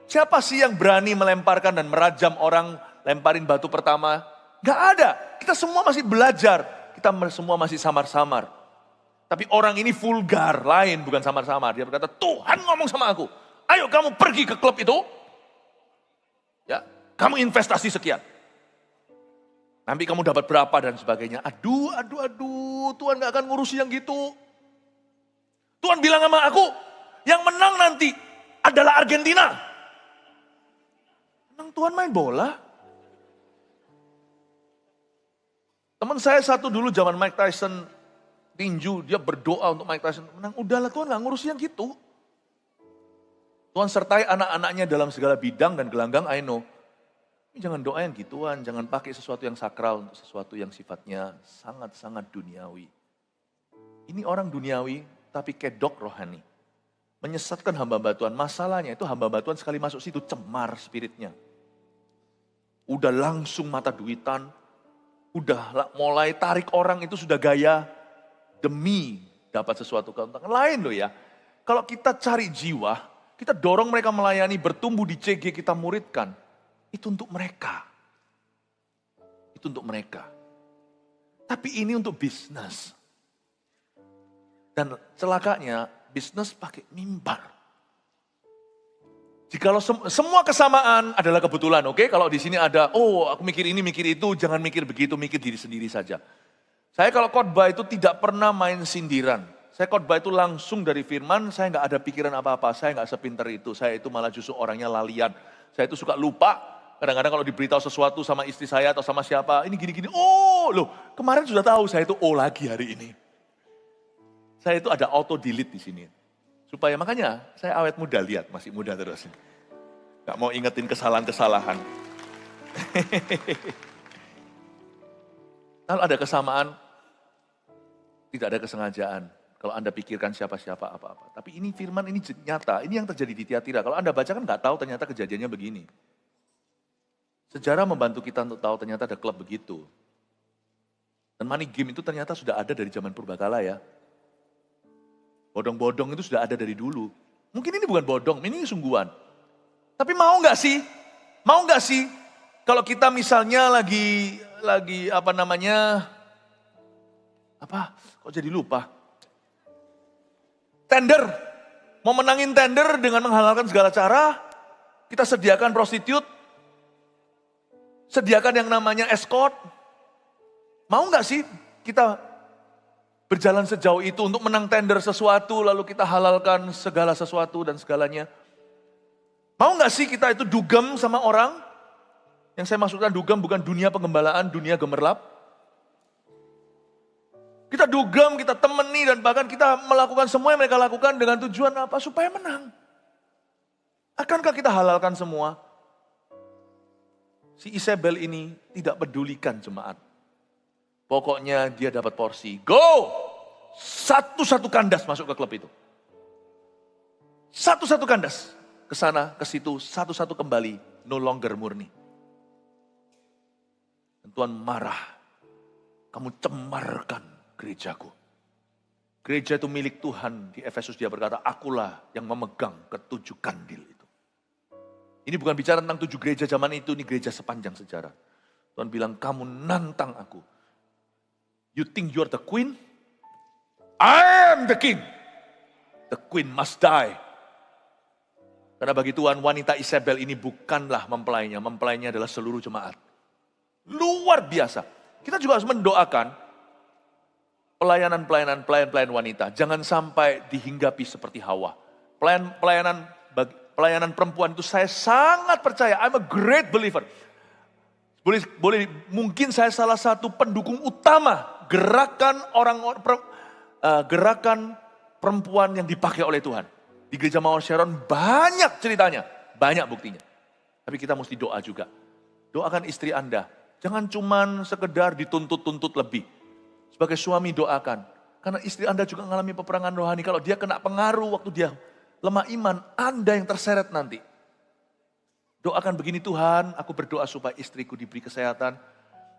Siapa sih yang berani melemparkan dan merajam orang, lemparin batu pertama? Gak ada, kita semua masih belajar, kita semua masih samar-samar. Tapi orang ini vulgar, lain bukan samar-samar. Dia berkata, Tuhan ngomong sama aku, ayo kamu pergi ke klub itu, ya, kamu investasi sekian. Nanti kamu dapat berapa dan sebagainya. Aduh, Tuhan gak akan ngurusi yang gitu. Tuhan bilang sama aku, yang menang nanti adalah Argentina. Menang Tuhan main bola. Teman saya satu dulu zaman Mike Tyson tinju, dia berdoa untuk Mike Tyson menang. Udahlah, Tuhan gak ngurusi yang gitu. Tuhan sertai anak-anaknya dalam segala bidang dan gelanggang, I know. Jangan doa yang gituan, jangan pakai sesuatu yang sakral untuk sesuatu yang sifatnya sangat-sangat duniawi. Ini orang duniawi, tapi kedok rohani. Menyesatkan hamba-hamba Tuhan. Masalahnya itu hamba-hamba Tuhan sekali masuk situ cemar spiritnya. Udah langsung mata duitan, udah mulai tarik orang itu sudah gaya demi dapat sesuatu keuntungan. Lain loh ya, kalau kita cari jiwa, kita dorong mereka melayani, bertumbuh di CG, kita muridkan. Itu untuk mereka. Itu untuk mereka. Tapi ini untuk bisnis. Dan celakanya, bisnis pakai mimbar. Jikalau semua kesamaan adalah kebetulan, oke? Kalau di sini ada, aku mikir ini, mikir itu, jangan mikir begitu, mikir diri sendiri saja. Saya kalau khotbah itu tidak pernah main sindiran. Saya khotbah itu langsung dari firman, saya nggak ada pikiran apa-apa, saya nggak sepinter itu. Saya itu malah justru orangnya lalian. Saya itu suka lupa. Kadang-kadang kalau diberitahu sesuatu sama istri saya atau sama siapa, ini gini-gini, loh kemarin sudah tahu saya itu lagi hari ini. Saya itu ada auto delete di sini. Supaya makanya saya awet muda, lihat masih muda terus. Gak mau ingetin kesalahan-kesalahan. Kalau ada kesamaan, tidak ada kesengajaan. Kalau Anda pikirkan siapa-siapa apa-apa. Tapi ini firman, ini nyata, ini yang terjadi di Tiatira. Kalau Anda baca kan gak tahu ternyata kejadiannya begini. Sejarah membantu kita untuk tahu ternyata ada klub begitu. Dan money game itu ternyata sudah ada dari zaman purbakala ya. Bodong-bodong itu sudah ada dari dulu. Mungkin ini bukan bodong, ini sungguhan. Tapi mau nggak sih? Mau nggak sih? Kalau kita misalnya lagi kok jadi lupa? Tender. Mau menangin tender dengan menghalalkan segala cara. Kita sediakan prostitut. Sediakan yang namanya escort. Mau nggak sih kita berjalan sejauh itu untuk menang tender sesuatu, lalu kita halalkan segala sesuatu dan segalanya? Mau nggak sih kita itu dugem sama orang? Yang saya maksudkan dugem bukan dunia penggembalaan, dunia gemerlap. Kita dugem, kita temeni, dan bahkan kita melakukan semua yang mereka lakukan dengan tujuan apa? Supaya menang. Akankah kita halalkan semua? Si Isabel ini tidak pedulikan jemaat. Pokoknya dia dapat porsi. Go! Satu-satu kandas masuk ke klub itu. Satu-satu kandas. Ke sana, ke situ, satu-satu kembali. No longer murni. Dan Tuhan marah. Kamu cemarkan gerejaku. Gereja itu milik Tuhan. Di Efesus dia berkata, akulah yang memegang ketujuh kandil itu. Ini bukan bicara tentang 7 gereja zaman itu, ini gereja sepanjang sejarah. Tuhan bilang, kamu nantang aku. You think you're the queen? I am the king. The queen must die. Karena bagi Tuhan, wanita Isabel ini bukanlah mempelainya. Mempelainya adalah seluruh jemaat. Luar biasa. Kita juga harus mendoakan pelayan wanita. Jangan sampai dihinggapi seperti Hawa. Pelayanan perempuan itu saya sangat percaya. I'm a great believer. Mungkin saya salah satu pendukung utama gerakan perempuan yang dipakai oleh Tuhan. Di Gereja Mawar Sharon banyak ceritanya, banyak buktinya. Tapi kita mesti doa juga. Doakan istri Anda. Jangan cuman sekedar dituntut-tuntut lebih. Sebagai suami doakan. Karena istri Anda juga mengalami peperangan rohani. Kalau dia kena pengaruh waktu dia lemah iman, Anda yang terseret nanti. Doakan begini, Tuhan, aku berdoa supaya istriku diberi kesehatan.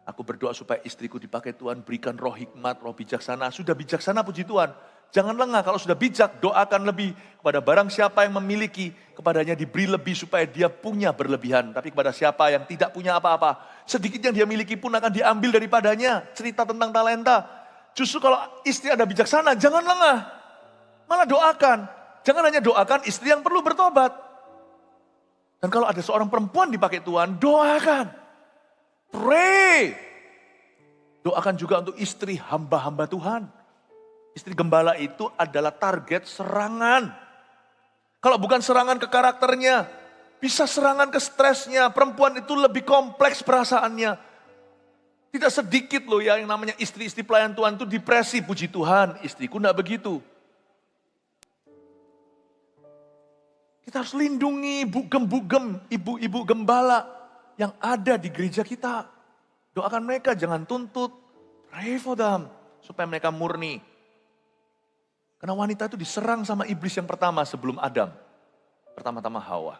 Aku berdoa supaya istriku dipakai Tuhan, berikan roh hikmat, roh bijaksana. Sudah bijaksana, puji Tuhan. Jangan lengah, kalau sudah bijak, doakan lebih. Kepada barang siapa yang memiliki, kepadanya diberi lebih supaya dia punya berlebihan. Tapi kepada siapa yang tidak punya apa-apa, sedikit yang dia miliki pun akan diambil daripadanya. Cerita tentang talenta. Justru kalau istri Anda bijaksana, jangan lengah. Malah doakan. Jangan hanya doakan istri yang perlu bertobat. Dan kalau ada seorang perempuan dipakai Tuhan, doakan. Pray. Doakan juga untuk istri hamba-hamba Tuhan. Istri gembala itu adalah target serangan. Kalau bukan serangan ke karakternya, bisa serangan ke stresnya. Perempuan itu lebih kompleks perasaannya. Tidak sedikit loh ya yang namanya istri-istri pelayan Tuhan itu depresi. Puji Tuhan, istriku enggak begitu. Kita harus lindungi bugem-bugem, ibu-ibu gembala yang ada di gereja kita. Doakan mereka, jangan tuntut. Pray for them, supaya mereka murni. Karena wanita itu diserang sama iblis yang pertama sebelum Adam. Pertama-tama Hawa.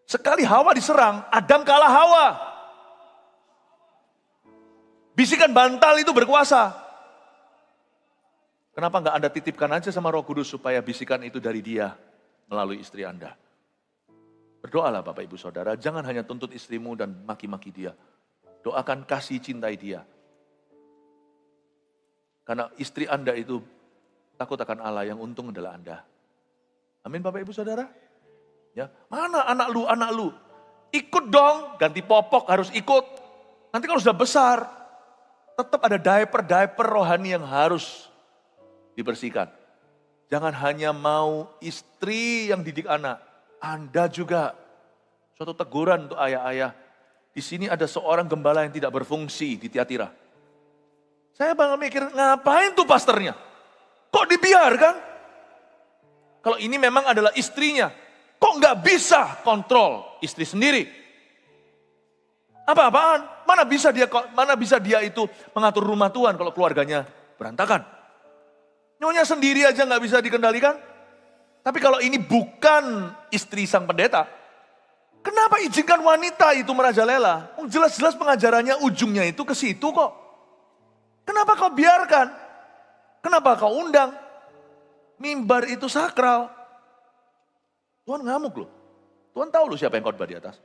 Sekali Hawa diserang, Adam kalah Hawa. Bisikan bantal itu berkuasa. Kenapa enggak Anda titipkan aja sama Roh Kudus supaya bisikan itu dari dia melalui istri Anda. Berdoalah Bapak Ibu Saudara, jangan hanya tuntut istrimu dan maki-maki dia. Doakan kasih cintai dia. Karena istri Anda itu takut akan Allah, yang untung adalah Anda. Amin Bapak Ibu Saudara. Ya, mana anak lu? Ikut dong, ganti popok harus ikut. Nanti kalau sudah besar, tetap ada diaper rohani yang harus dibersihkan. Jangan hanya mau istri yang didik anak, Anda juga. Suatu teguran untuk ayah-ayah. Di sini ada seorang gembala yang tidak berfungsi di Tiatira. Saya bangga mikir, ngapain tuh pastornya? Kok dibiarkan? Kalau ini memang adalah istrinya, kok nggak bisa kontrol istri sendiri? Apa-apaan? Mana bisa dia itu mengatur rumah Tuhan kalau keluarganya berantakan? Nyonya sendiri aja nggak bisa dikendalikan. Tapi kalau ini bukan istri sang pendeta, kenapa izinkan wanita itu merajalela? Jelas-jelas pengajarannya ujungnya itu ke situ kok. Kenapa kau biarkan? Kenapa kau undang? Mimbar itu sakral. Tuhan ngamuk loh. Tuhan tahu loh siapa yang khotbah di atas.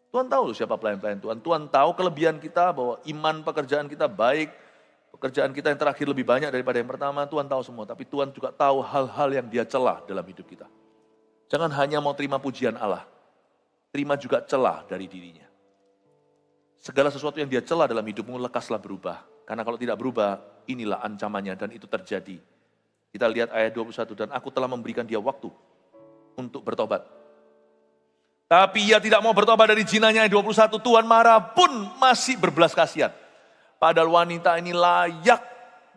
Tuhan tahu loh siapa pelayan-pelayan Tuhan. Tuhan tahu kelebihan kita bahwa iman pekerjaan kita baik. Pekerjaan kita yang terakhir lebih banyak daripada yang pertama, Tuhan tahu semua. Tapi Tuhan juga tahu hal-hal yang dia celah dalam hidup kita. Jangan hanya mau terima pujian Allah. Terima juga celah dari dirinya. Segala sesuatu yang dia celah dalam hidupmu, lekaslah berubah. Karena kalau tidak berubah, inilah ancamannya dan itu terjadi. Kita lihat ayat 21, dan aku telah memberikan dia waktu untuk bertobat. Tapi ia tidak mau bertobat dari zinanya. Ayat 21, Tuhan marah pun masih berbelas kasihan. Padahal wanita ini layak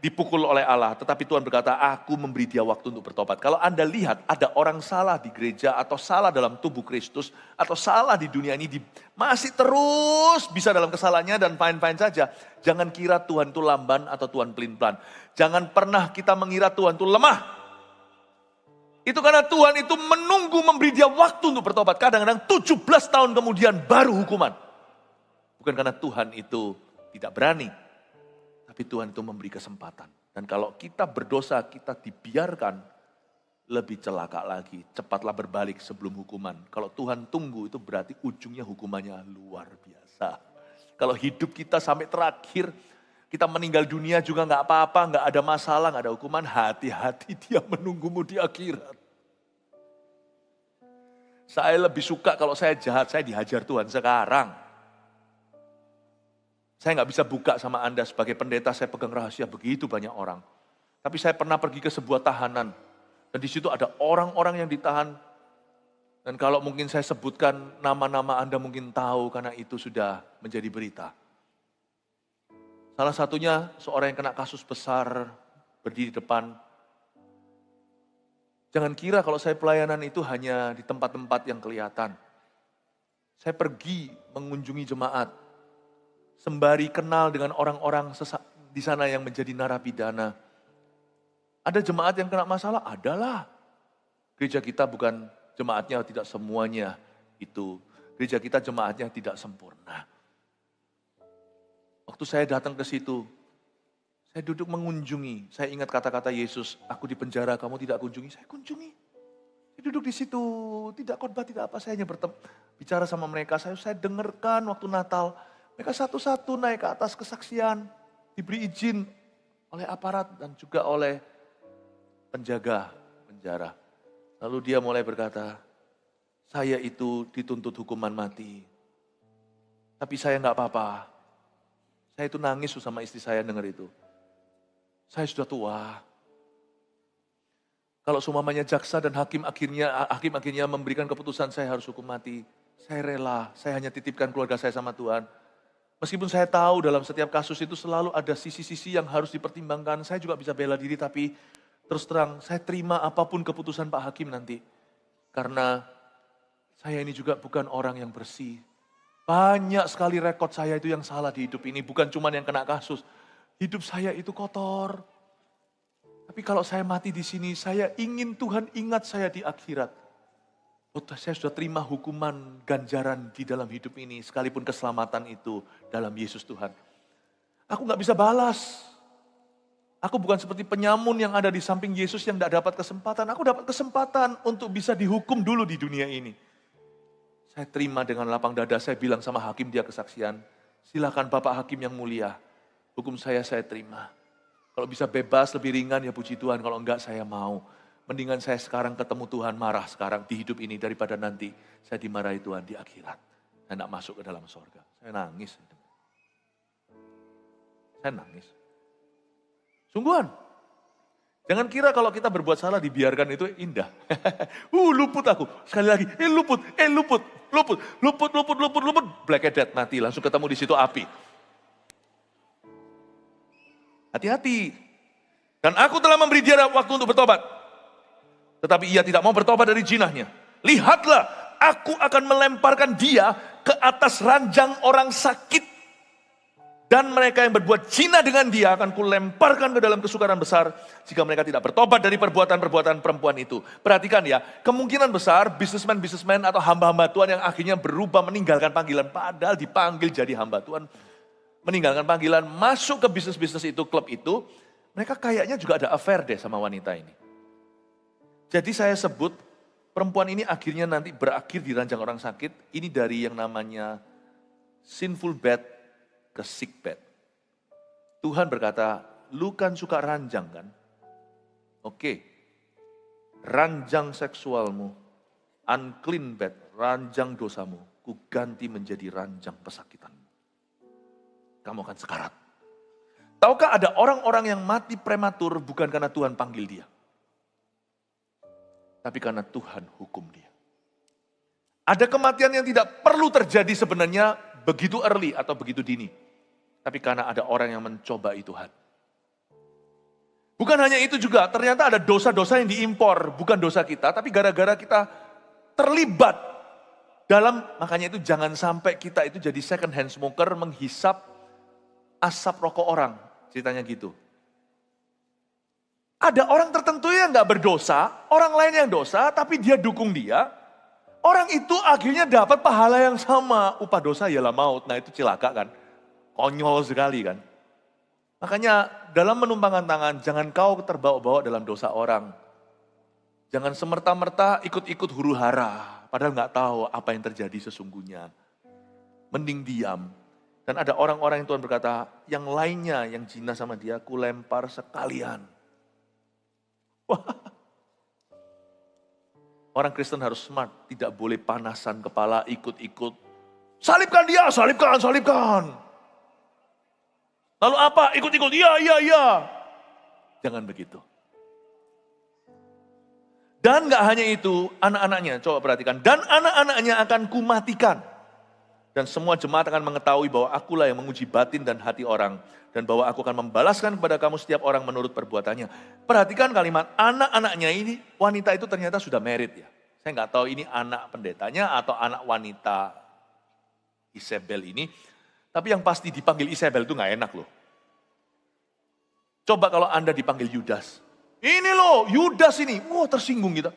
dipukul oleh Allah. Tetapi Tuhan berkata, aku memberi dia waktu untuk bertobat. Kalau Anda lihat ada orang salah di gereja atau salah dalam tubuh Kristus. Atau salah di dunia ini masih terus bisa dalam kesalahannya dan fine-fine saja. Jangan kira Tuhan itu lamban atau Tuhan pelin-pelan. Jangan pernah kita mengira Tuhan itu lemah. Itu karena Tuhan itu menunggu memberi dia waktu untuk bertobat. Kadang-kadang 17 tahun kemudian baru hukuman. Bukan karena Tuhan itu tidak berani, tapi Tuhan itu memberi kesempatan. Dan kalau kita berdosa, kita dibiarkan, lebih celaka lagi. Cepatlah berbalik sebelum hukuman. Kalau Tuhan tunggu itu berarti ujungnya hukumannya luar biasa. Kalau hidup kita sampai terakhir, kita meninggal dunia juga nggak apa-apa, nggak ada masalah, nggak ada hukuman. Hati-hati dia menunggumu di akhirat. Saya lebih suka kalau saya jahat, saya dihajar Tuhan sekarang. Saya nggak bisa buka sama Anda sebagai pendeta, saya pegang rahasia begitu banyak orang. Tapi saya pernah pergi ke sebuah tahanan. Dan di situ ada orang-orang yang ditahan. Dan kalau mungkin saya sebutkan nama-nama Anda mungkin tahu karena itu sudah menjadi berita. Salah satunya seorang yang kena kasus besar, berdiri di depan. Jangan kira kalau saya pelayanan itu hanya di tempat-tempat yang kelihatan. Saya pergi mengunjungi jemaat. Sembari kenal dengan orang-orang di sana yang menjadi narapidana. Ada jemaat yang kena masalah? Adalah. Gereja kita bukan jemaatnya tidak semuanya itu. Gereja kita jemaatnya tidak sempurna. Waktu saya datang ke situ, saya duduk mengunjungi. Saya ingat kata-kata Yesus, aku di penjara, kamu tidak kunjungi. Saya kunjungi. Saya duduk di situ, tidak khotbah, tidak apa. Saya hanya bicara sama mereka. Saya dengarkan waktu Natal. Mereka satu-satu naik ke atas kesaksian. Diberi izin oleh aparat dan juga oleh penjaga penjara. Lalu dia mulai berkata, saya itu dituntut hukuman mati. Tapi saya nggak apa-apa. Saya itu nangis sama istri saya dengar itu. Saya sudah tua. Kalau seumpamanya jaksa dan hakim akhirnya memberikan keputusan saya harus hukum mati. Saya rela, saya hanya titipkan keluarga saya sama Tuhan. Meskipun saya tahu dalam setiap kasus itu selalu ada sisi-sisi yang harus dipertimbangkan. Saya juga bisa bela diri tapi terus terang, saya terima apapun keputusan Pak Hakim nanti. Karena saya ini juga bukan orang yang bersih. Banyak sekali rekod saya itu yang salah di hidup ini. Bukan cuma yang kena kasus. Hidup saya itu kotor. Tapi kalau saya mati di sini, saya ingin Tuhan ingat saya di akhirat. Saya sudah terima hukuman ganjaran di dalam hidup ini. Sekalipun keselamatan itu dalam Yesus Tuhan. Aku gak bisa balas. Aku bukan seperti penyamun yang ada di samping Yesus yang tidak dapat kesempatan. Aku dapat kesempatan untuk bisa dihukum dulu di dunia ini. Saya terima dengan lapang dada, saya bilang sama hakim dia kesaksian. Silakan Bapak Hakim yang mulia, hukum saya terima. Kalau bisa bebas lebih ringan ya puji Tuhan, kalau enggak saya mau. Mendingan saya sekarang ketemu Tuhan marah sekarang di hidup ini daripada nanti saya dimarahi Tuhan di akhirat. Saya tidak masuk ke dalam sorga. Saya nangis. Saya nangis. Sungguhan. Jangan kira kalau kita berbuat salah dibiarkan itu indah. Luput aku. Sekali lagi, luput. Black death mati. Langsung ketemu di situ api. Hati-hati. Dan aku telah memberi dia waktu untuk bertobat. Tetapi ia tidak mau bertobat dari jinahnya. Lihatlah, aku akan melemparkan dia ke atas ranjang orang sakit. Dan mereka yang berbuat zina dengan dia akan kulemparkan ke dalam kesukaran besar jika mereka tidak bertobat dari perbuatan-perbuatan perempuan itu. Perhatikan ya, kemungkinan besar bisnismen atau hamba-hamba Tuhan yang akhirnya berubah meninggalkan panggilan. Padahal dipanggil jadi hamba Tuhan. Meninggalkan panggilan, masuk ke bisnis-bisnis itu, klub itu. Mereka kayaknya juga ada affair deh sama wanita ini. Jadi saya sebut perempuan ini akhirnya nanti berakhir di ranjang orang sakit. Ini dari yang namanya sinful bed ke sick bed. Tuhan berkata, lu kan suka ranjang kan? Oke, ranjang seksualmu, unclean bed, ranjang dosamu, ku ganti menjadi ranjang pesakitanmu. Kamu akan sekarat. Tahukah ada orang-orang yang mati prematur bukan karena Tuhan panggil dia. Tapi karena Tuhan hukum dia. Ada kematian yang tidak perlu terjadi sebenarnya begitu early atau begitu dini. Tapi karena ada orang yang mencobai Tuhan. Bukan hanya itu juga, ternyata ada dosa-dosa yang diimpor. Bukan dosa kita, tapi gara-gara kita terlibat dalam, makanya itu jangan sampai kita itu jadi second hand smoker menghisap asap rokok orang. Ceritanya gitu. Ada orang tertentu yang gak berdosa, orang lain yang dosa, tapi dia dukung dia. Orang itu akhirnya dapat pahala yang sama. Upah dosa ialah maut. Nah itu cilaka kan. Konyol sekali kan. Makanya dalam menumpangkan tangan, jangan kau terbawa-bawa dalam dosa orang. Jangan semerta-merta ikut-ikut huru hara, padahal nggak tahu apa yang terjadi sesungguhnya. Mending diam. Dan ada orang-orang yang Tuhan berkata, yang lainnya yang zina sama dia, aku lempar sekalian. Wah. Orang Kristen harus smart, tidak boleh panasan kepala, ikut-ikut. Salibkan dia, salibkan. Lalu apa? Ikut-ikut, iya. Jangan begitu. Dan gak hanya itu, anak-anaknya, coba perhatikan. Dan anak-anaknya akan kumatikan. Dan semua jemaat akan mengetahui bahwa akulah yang menguji batin dan hati orang. Dan bahwa aku akan membalaskan kepada kamu setiap orang menurut perbuatannya. Perhatikan kalimat anak-anaknya ini, wanita itu ternyata sudah married ya. Saya gak tahu ini anak pendetanya atau anak wanita Isabel ini. Tapi yang pasti dipanggil Isabel itu gak enak loh. Coba kalau Anda dipanggil Yudas. Ini loh, Yudas ini. Wah, tersinggung kita.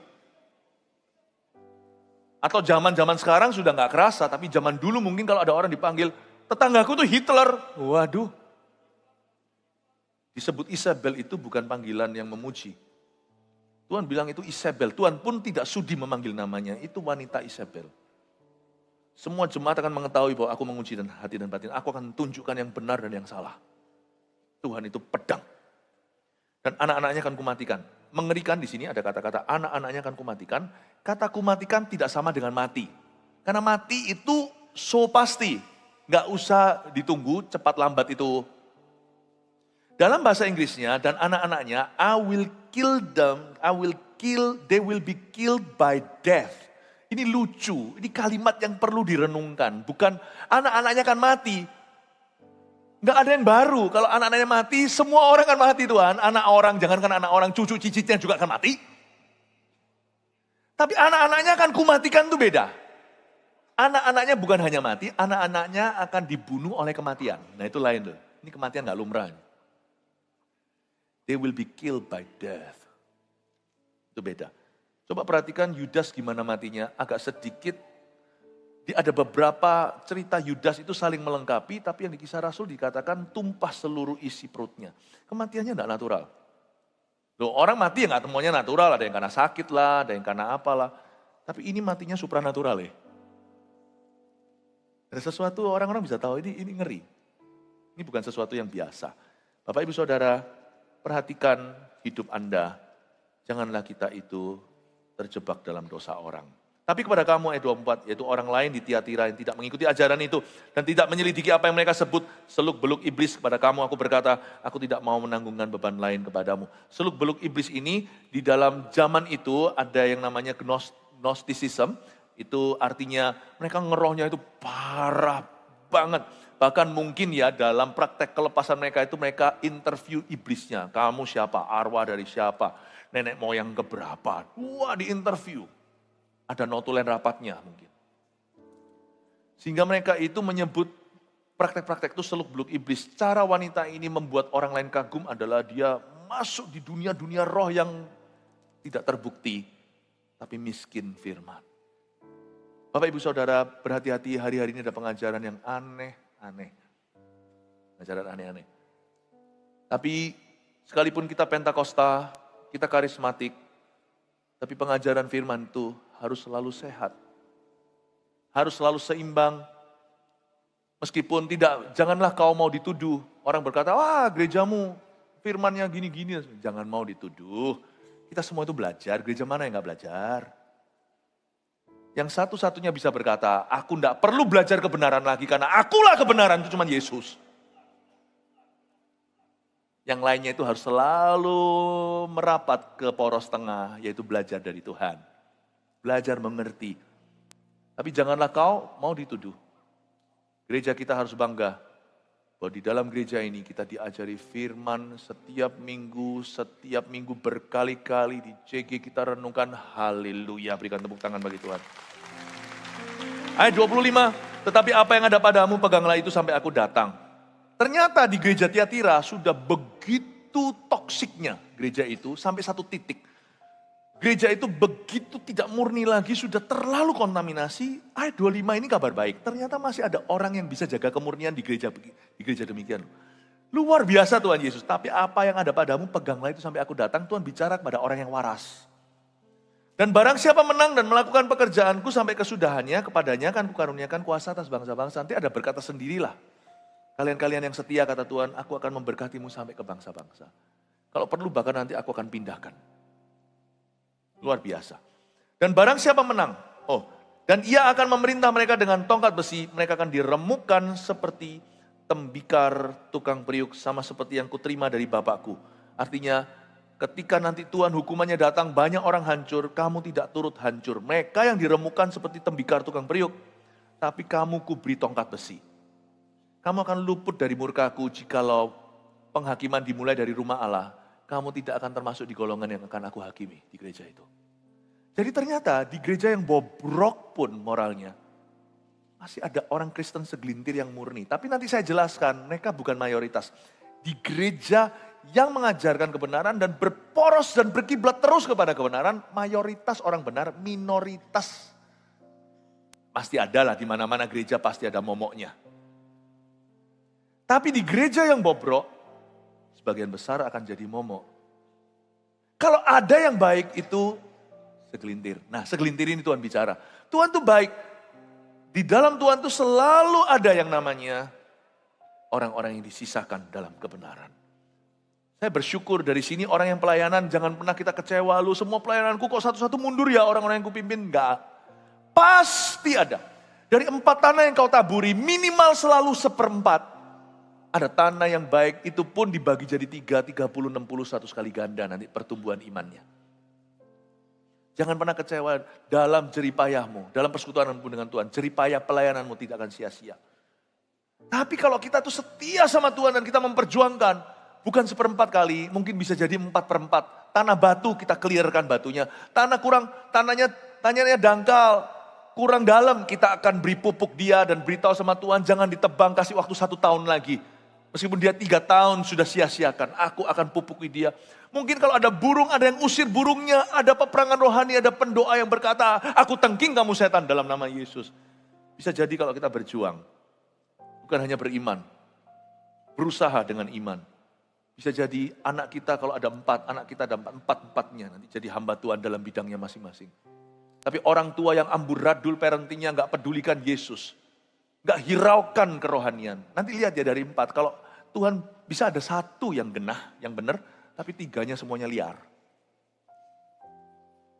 Atau zaman-zaman sekarang sudah gak kerasa, tapi zaman dulu mungkin kalau ada orang dipanggil, tetanggaku tuh Hitler. Waduh. Disebut Isabel itu bukan panggilan yang memuji. Tuhan bilang itu Isabel. Tuhan pun tidak sudi memanggil namanya. Itu wanita Isabel. Semua jemaat akan mengetahui bahwa aku menguji dan hati dan batin. Aku akan tunjukkan yang benar dan yang salah. Tuhan itu pedang. Dan anak-anaknya akan kumatikan. Mengerikan di sini ada kata-kata anak-anaknya akan kumatikan. Kata kumatikan tidak sama dengan mati. Karena mati itu so pasti. Nggak usah ditunggu, cepat lambat itu. Dalam bahasa Inggrisnya dan anak-anaknya, they will be killed by death. Ini lucu, ini kalimat yang perlu direnungkan. Bukan anak-anaknya akan mati. Nggak ada yang baru, kalau anak-anaknya mati, semua orang akan mati Tuhan. Anak orang, jangankan anak orang, cucu cicitnya juga akan mati. Tapi anak-anaknya akan kumatikan itu beda. Anak-anaknya bukan hanya mati, anak-anaknya akan dibunuh oleh kematian. Nah itu lain loh, ini kematian nggak lumrah. They will be killed by death. Itu beda. Coba perhatikan Yudas gimana matinya, agak sedikit. Ada beberapa cerita Yudas itu saling melengkapi, tapi yang di Kisah Rasul dikatakan tumpah seluruh isi perutnya. Kematiannya tidak natural. Loh, orang mati ya nggak semuanya natural, ada yang karena sakit lah, ada yang karena apalah. Tapi ini matinya supranatural ya. Ada sesuatu orang-orang bisa tahu ini ngeri. Ini bukan sesuatu yang biasa. Bapak Ibu Saudara, perhatikan hidup Anda. Janganlah kita itu terjebak dalam dosa orang. Tapi kepada kamu ayat 24, yaitu orang lain di Tiatira yang tidak mengikuti ajaran itu dan tidak menyelidiki apa yang mereka sebut seluk-beluk iblis kepada kamu, aku berkata, aku tidak mau menanggungkan beban lain kepadamu. Seluk-beluk iblis ini di dalam zaman itu ada yang namanya Gnosticism, itu artinya mereka ngerohnya itu parah banget. Bahkan mungkin ya dalam praktek kelepasan mereka itu mereka interview iblisnya. Kamu siapa? Arwah dari siapa? Nenek moyang keberapa? Wah, di interview. Ada notulen rapatnya mungkin. Sehingga mereka itu menyebut praktek-praktek itu seluk-beluk iblis. Cara wanita ini membuat orang lain kagum adalah dia masuk di dunia-dunia roh yang tidak terbukti. Tapi miskin firman. Bapak Ibu Saudara, berhati-hati, hari-hari ini ada pengajaran yang aneh-aneh. Pengajaran aneh-aneh. Tapi sekalipun kita Pentakosta, kita karismatik, tapi pengajaran firman itu harus selalu sehat. Harus selalu seimbang. Meskipun janganlah kau mau dituduh. Orang berkata, wah gerejamu firmannya gini-gini. Jangan mau dituduh. Kita semua itu belajar, gereja mana yang gak belajar? Yang satu-satunya bisa berkata, aku gak perlu belajar kebenaran lagi karena akulah kebenaran, itu cuma Yesus. Yang lainnya itu harus selalu merapat ke poros tengah, yaitu belajar dari Tuhan. Belajar mengerti. Tapi janganlah kau mau dituduh. Gereja kita harus bangga bahwa di dalam gereja ini kita diajari firman setiap minggu berkali-kali di CG kita renungkan haleluya. Berikan tepuk tangan bagi Tuhan. Ayat 25, tetapi apa yang ada padamu peganglah itu sampai aku datang. Ternyata di gereja Tiatira sudah begitu toksiknya gereja itu sampai satu titik. Gereja itu begitu tidak murni lagi, sudah terlalu kontaminasi. Ayat 25 ini kabar baik. Ternyata masih ada orang yang bisa jaga kemurnian di gereja demikian. Luar biasa Tuhan Yesus. Tapi apa yang ada padamu, peganglah itu sampai aku datang. Tuhan bicara kepada orang yang waras. Dan barang siapa menang dan melakukan pekerjaanku sampai kesudahannya, kepadanya akan kukaruniakan kuasa atas bangsa-bangsa. Nanti ada berkata sendirilah. Kalian-kalian yang setia, kata Tuhan, aku akan memberkatimu sampai ke bangsa-bangsa. Kalau perlu bahkan nanti aku akan pindahkan. Luar biasa. Dan barang siapa menang, dan ia akan memerintah mereka dengan tongkat besi, mereka akan diremukkan seperti tembikar tukang periuk, sama seperti yang kuterima dari Bapakku. Artinya, ketika nanti Tuhan hukumannya datang, banyak orang hancur, kamu tidak turut hancur. Mereka yang diremukkan seperti tembikar tukang periuk, tapi kamu kuberi tongkat besi. Kamu akan luput dari murkaku jikalau penghakiman dimulai dari rumah Allah. Kamu tidak akan termasuk di golongan yang akan aku hakimi di gereja itu. Jadi ternyata di gereja yang bobrok pun moralnya, masih ada orang Kristen segelintir yang murni. Tapi nanti saya jelaskan, mereka bukan mayoritas. Di gereja yang mengajarkan kebenaran dan berporos dan berkiblat terus kepada kebenaran, mayoritas orang benar, minoritas. Pasti ada lah, di mana-mana gereja pasti ada momoknya. Tapi di gereja yang bobrok, sebagian besar akan jadi momok. Kalau ada yang baik itu segelintir. Nah, segelintir ini Tuhan bicara. Tuhan tuh baik. Di dalam Tuhan tuh selalu ada yang namanya orang-orang yang disisakan dalam kebenaran. Saya bersyukur dari sini orang yang pelayanan, jangan pernah kita kecewa, lu semua pelayananku kok satu-satu mundur ya orang-orang yang kupimpin. Enggak. Pasti ada. Dari 4 tanah yang kau taburi, minimal selalu 1/4. Ada tanah yang baik, itu pun dibagi jadi 3, 30, 60, 100 kali ganda nanti pertumbuhan imannya. Jangan pernah kecewa dalam jeripayahmu, dalam persekutuanmu dengan Tuhan. Jeripayah pelayananmu tidak akan sia-sia. Tapi kalau kita tuh setia sama Tuhan dan kita memperjuangkan, bukan 1/4 kali, mungkin bisa jadi 4/4. Tanah batu kita clearkan batunya. Tanahnya dangkal, kurang dalam, kita akan beri pupuk dia dan beritahu sama Tuhan, jangan ditebang, kasih waktu 1 tahun lagi. Meskipun dia 3 tahun sudah sia-siakan, aku akan pupuki dia. Mungkin kalau ada burung, ada yang usir burungnya, ada peperangan rohani, ada pendoa yang berkata, aku tengking kamu setan dalam nama Yesus. Bisa jadi kalau kita berjuang, bukan hanya beriman, berusaha dengan iman. Bisa jadi anak kita kalau ada 4, anak kita ada 4-4-nya nanti jadi hamba Tuhan dalam bidangnya masing-masing. Tapi orang tua yang amburadul parentingnya gak pedulikan Yesus, gak hiraukan kerohanian. Nanti lihat ya dari 4, kalau Tuhan bisa ada 1 yang genah, yang benar, tapi 3-nya semuanya liar.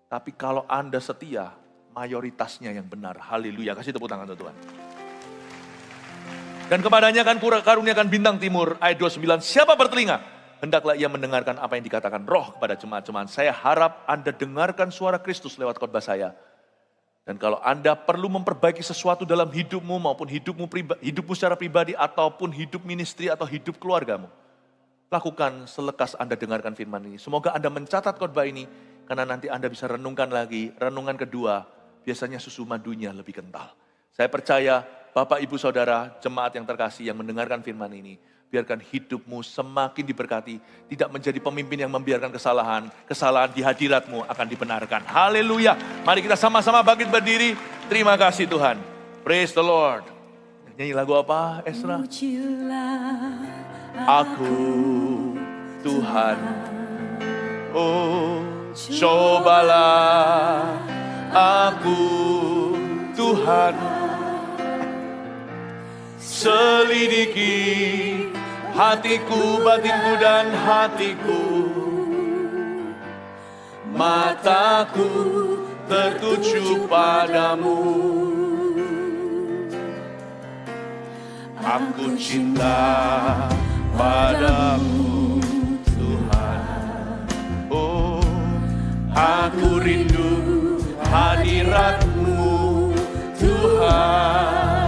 Tapi kalau Anda setia, mayoritasnya yang benar. Haleluya, kasih tepuk tangan untuk Tuhan. Dan kepadanya kan karuniakan bintang timur, ayat 29, siapa bertelinga? Hendaklah ia mendengarkan apa yang dikatakan roh kepada jemaat-jemaat. Saya harap Anda dengarkan suara Kristus lewat khotbah saya. Dan kalau Anda perlu memperbaiki sesuatu dalam hidupmu, maupun hidupmu secara pribadi, ataupun hidup ministry atau hidup keluargamu, lakukan selekas Anda dengarkan firman ini. Semoga Anda mencatat khotbah ini, karena nanti Anda bisa renungkan lagi. Renungan kedua, biasanya susu madunya lebih kental. Saya percaya, Bapak, Ibu, Saudara, jemaat yang terkasih yang mendengarkan firman ini, biarkan hidupmu semakin diberkati, tidak menjadi pemimpin yang membiarkan kesalahan di hadiratmu akan dibenarkan. Haleluya. Mari kita sama-sama bangkit berdiri. Terima kasih Tuhan. Praise the Lord. Nyanyi lagu apa, Esra? Aku Tuhan. Oh, cobalah aku Tuhan. Selidiki hatiku, batinku dan hatiku. Mataku tertuju padamu. Aku cinta padamu Tuhan. Oh, aku rindu hadirat-Mu Tuhan.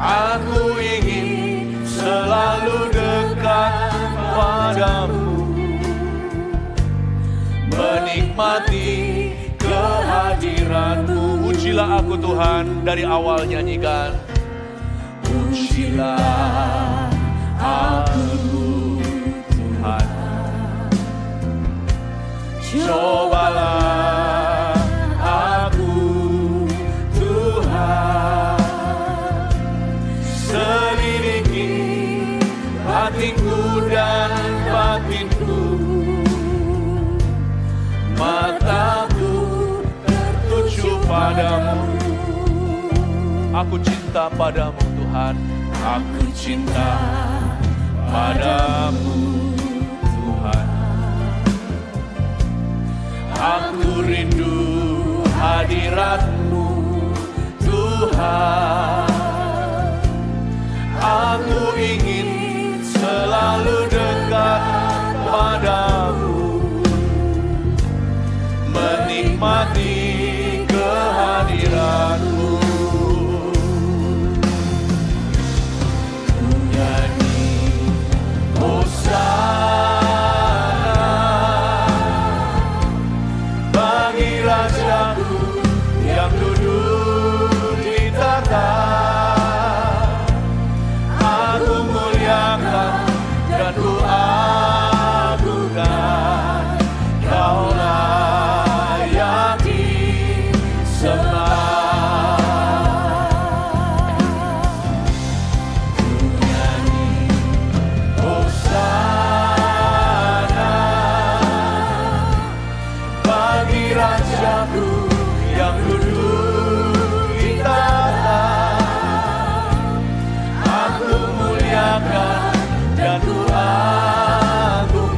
Aku ingin selalu dekat padamu, menikmati kehadiran-Mu. Pujilah aku Tuhan, dari awal nyanyikan. Pujilah aku Tuhan. Cobalah aku Tuhan. Selidiki hatiku dan batinku. mataku tertuju padamu. Aku cinta padamu Tuhan, aku cinta padamu Tuhan. Aku rindu hadirat-Mu Tuhan. Aku ingin selalu dekat padamu, menikmati kehadiran-Mu. Nyanyi Hosana bagi Rajaku yang duduk di tahta. Aku muliakan dan ku agungkan, Kau layak disembah. Ku nyanyi Hosana bagi Rajaku yang duduk di tahta. Aku muliakan dan ku agungkan,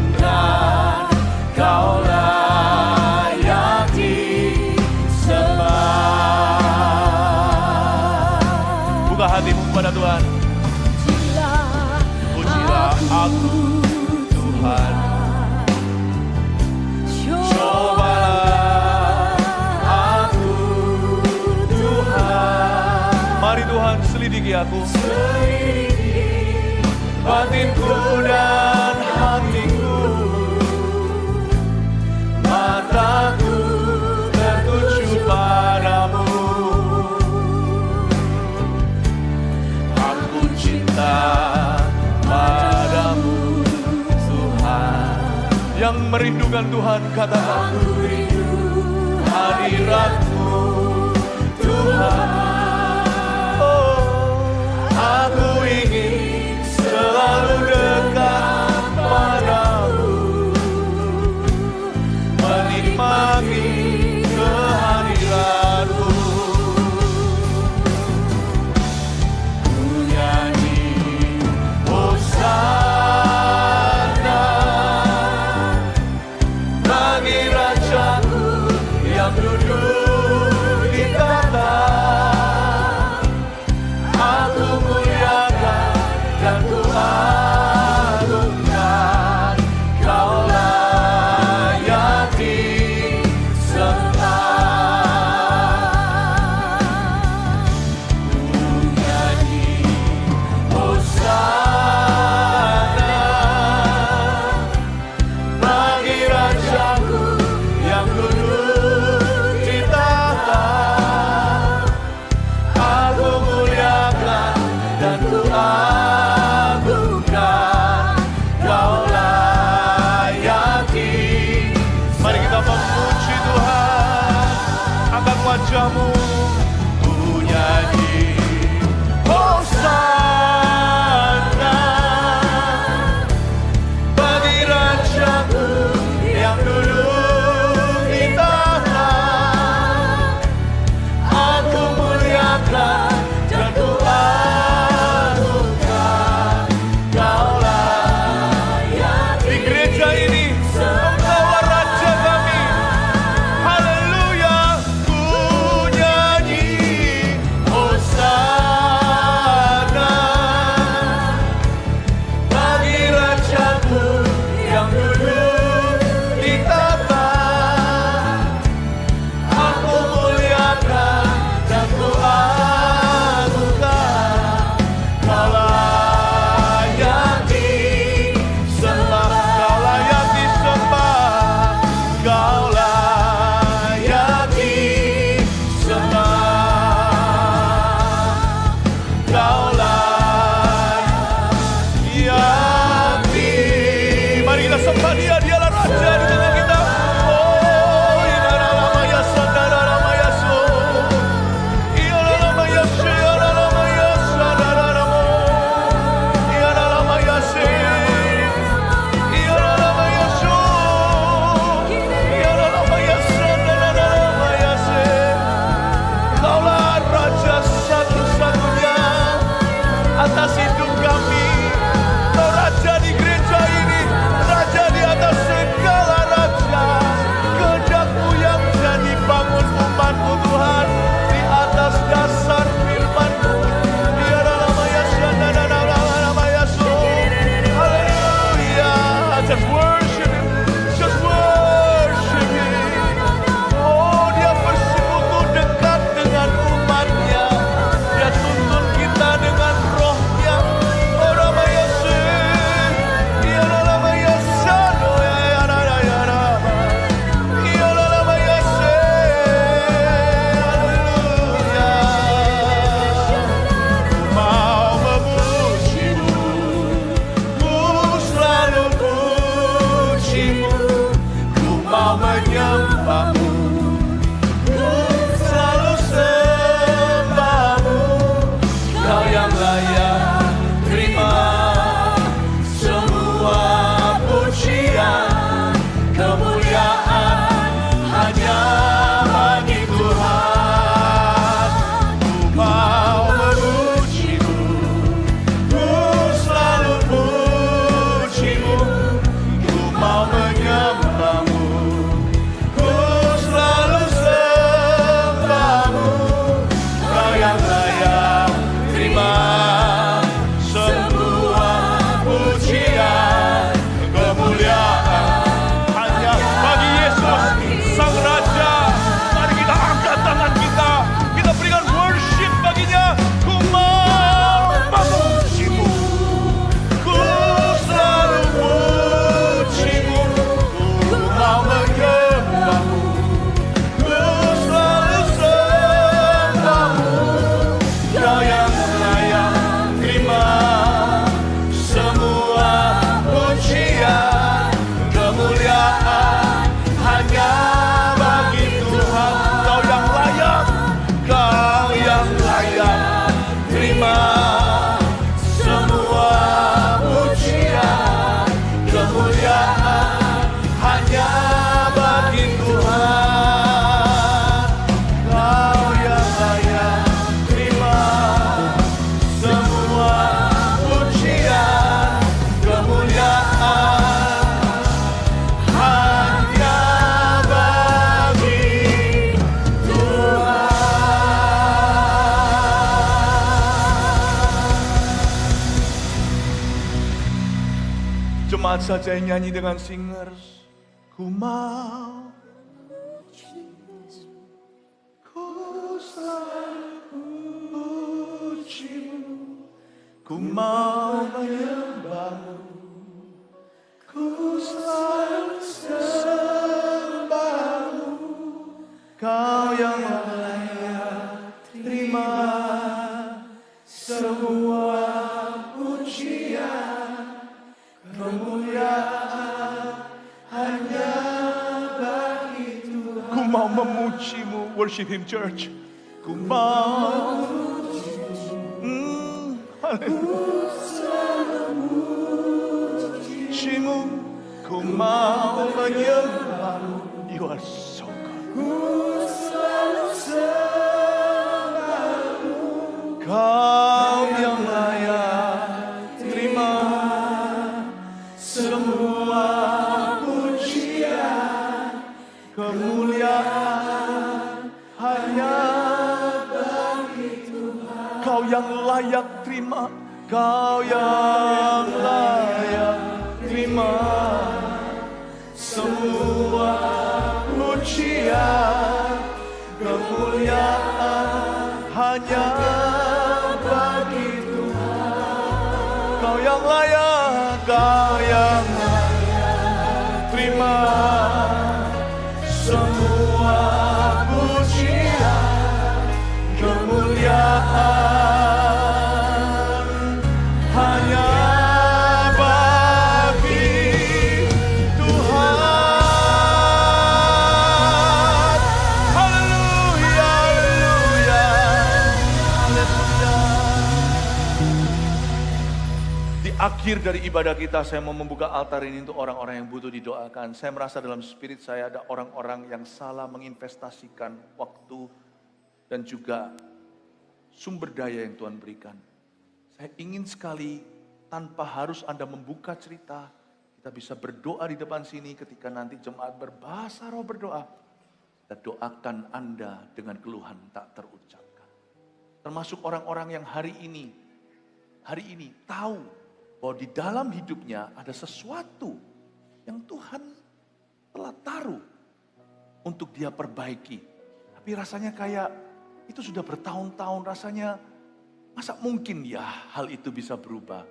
Kau layak disembah. Buka hatimu kepada Tuhan. Pujilah aku Tuhan. Cobalah aku Tuhan. Mari Tuhan selidiki aku, batinku dan hatiku. Mataku tertuju padamu. Aku cinta padamu Tuhan. Yang merindukan Tuhan katakan, aku rindu hadirat-Mu Tuhan. Oh, aku ingin selalu dekat padamu, menikmati kehadiran-Mu. Ku nyanyi Hosana bagi Rajaku yang duduk di tahta. Aku muliakan dan ku agungkan, Kau layak disembah. Ku nyanyi Hosana bagi Rajaku yang duduk di tahta. Aku muliakan dan ku agungkan, Kau layak disembah. Mari kita memuji Tuhan, angkat wajah-Mu, ku nyanyi Hosana bagi Rajaku yang duduk di tahta. Aku muliakan dan ku agungkan, Kau layak. Di gereja ini Engkaulah Raja kami. Haleluya. Ku nyanyi Hosana bagi Rajaku yang duduk di tahta. Aku muliakan dan ku agungkan, Kau layak disembah. Kau layak disembah. Kau layak disembah. Kau layak di. Mari kita sembah Dia, Dialah Raja di tengah kita. Oh, Inaramaya Sandaramaya So. Inaramaya Shiraramaya Sadaramo. Inaramaya Se. Inaramaya So. Inaramaya Jemaat saja yang nyanyi dengan singers. Ku mau, ku selalu pujimu, ku mau menyembahmu, ku selalu sembahmu, kau yang layak terima semua pujian, kemuliaan hanya bagi Tuhan. Ku mau memujimu, worship Him church. Ku mau memujimu, ku mau menyembahmu. You are so good. Ku selalu sembahmu, kau yang layak terima semua pujian, kemuliaan hanya bagi Tuhan. Kau yang layak terima, kau yang layak terima semua pujian, kemuliaan hanya bagi Tuhan. Kau yang layak, kau yang layak terima semua pujian, kemuliaan hanya bagi Tuhan. Haleluya, haleluya, haleluya. Di akhir dari ibadah kita, saya mau membuka altar ini untuk orang-orang yang butuh didoakan. Saya merasa dalam spirit saya ada orang-orang yang salah menginvestasikan waktu dan juga sumber daya yang Tuhan berikan. Saya ingin sekali tanpa harus Anda membuka cerita, kita bisa berdoa di depan sini ketika nanti jemaat berbahasa roh berdoa. Kita doakan Anda dengan keluhan tak terucapkan. Termasuk orang-orang yang hari ini tahu bahwa di dalam hidupnya ada sesuatu yang Tuhan telah taruh untuk dia perbaiki. Tapi rasanya kayak itu sudah bertahun-tahun, rasanya masa mungkin ya hal itu bisa berubah.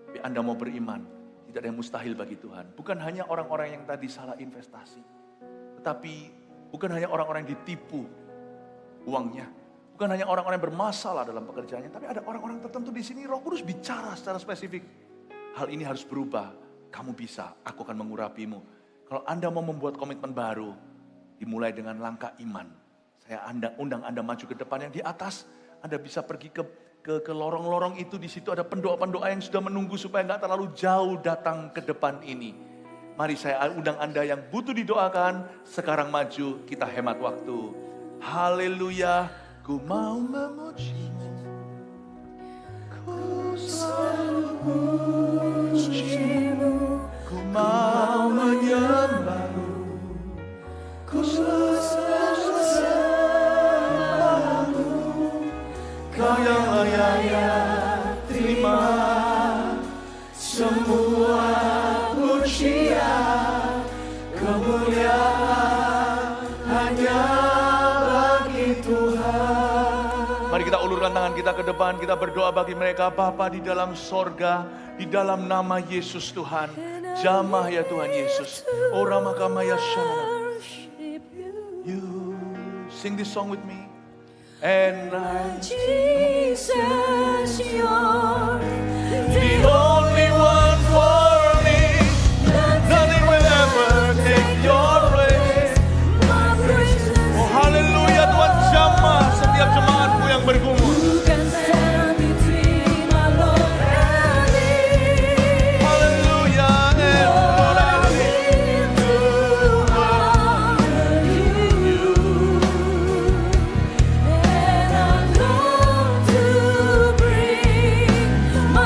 Tapi Anda mau beriman, tidak ada yang mustahil bagi Tuhan. Bukan hanya orang-orang yang tadi salah investasi, tetapi bukan hanya orang-orang yang ditipu uangnya, bukan hanya orang-orang yang bermasalah dalam pekerjaannya, tapi ada orang-orang tertentu di sini Roh Kudus bicara secara spesifik. Hal ini harus berubah, kamu bisa, aku akan mengurapimu. Kalau Anda mau membuat komitmen baru, dimulai dengan langkah iman. Saya undang Anda maju ke depan yang di atas. Anda bisa pergi ke lorong-lorong itu, di situ ada pendoa-pendoa yang sudah menunggu supaya nggak terlalu jauh datang ke depan ini. Mari saya undang Anda yang butuh didoakan, sekarang maju, kita hemat waktu. Haleluya, ku mau memujimu, ku selalu pujimu, ku mau menyembahmu, ku selalu sembahmu, kau yang layak terima semua pujian, kemuliaan hanya bagi Tuhan. Mari kita ulurkan tangan kita ke depan, kita berdoa bagi mereka. Bapa di dalam sorga, di dalam nama Yesus Tuhan, jamah ya Tuhan Yesus. Ora makamaya shamana. You sing this song with me. And I, Jesus, you're the only one for me. Nothing will ever take your place. Oh haleluya, Tuhan jamah setiap jemaatmu yang bergumul. My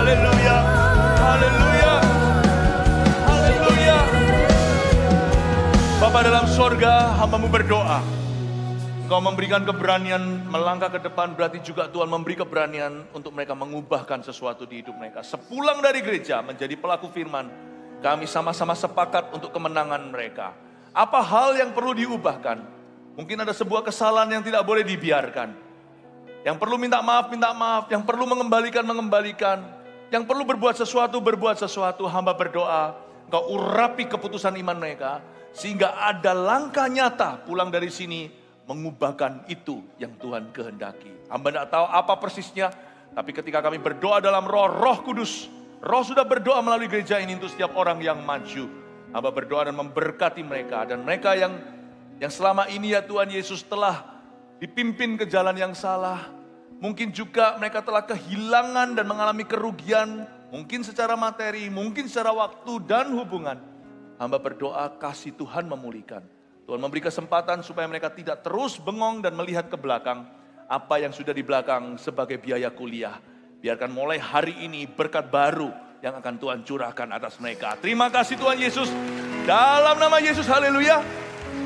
Haleluya, haleluya, haleluya. Bapa dalam sorga, hamba-Mu berdoa. Engkau memberikan keberanian melangkah ke depan, berarti juga Tuhan memberi keberanian untuk mereka mengubahkan sesuatu di hidup mereka. Sepulang dari gereja menjadi pelaku firman, kami sama-sama sepakat untuk kemenangan mereka. Apa hal yang perlu diubahkan? Mungkin ada sebuah kesalahan yang tidak boleh dibiarkan. Yang perlu minta maaf, yang perlu mengembalikan. Yang perlu berbuat sesuatu, hamba berdoa, Engkau urapi keputusan iman mereka, sehingga ada langkah nyata pulang dari sini, mengubahkan itu yang Tuhan kehendaki. Hamba tidak tahu apa persisnya, tapi ketika kami berdoa dalam Roh Kudus, Roh sudah berdoa melalui gereja ini untuk setiap orang yang maju. Hamba berdoa dan memberkati mereka, dan mereka yang selama ini ya Tuhan Yesus telah dipimpin ke jalan yang salah. Mungkin juga mereka telah kehilangan dan mengalami kerugian, mungkin secara materi, mungkin secara waktu dan hubungan. Hamba berdoa kasih Tuhan memulihkan. Tuhan memberi kesempatan supaya mereka tidak terus bengong dan melihat ke belakang. Apa yang sudah di belakang sebagai biaya kuliah. Biarkan mulai hari ini berkat baru yang akan Tuhan curahkan atas mereka. Terima kasih Tuhan Yesus. Dalam nama Yesus, haleluya.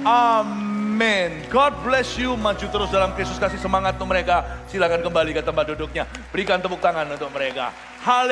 Amin. God bless you. Maju terus dalam Kristus, kasih semangat untuk mereka. Silakan kembali ke tempat duduknya. Berikan tepuk tangan untuk mereka. Haleluya.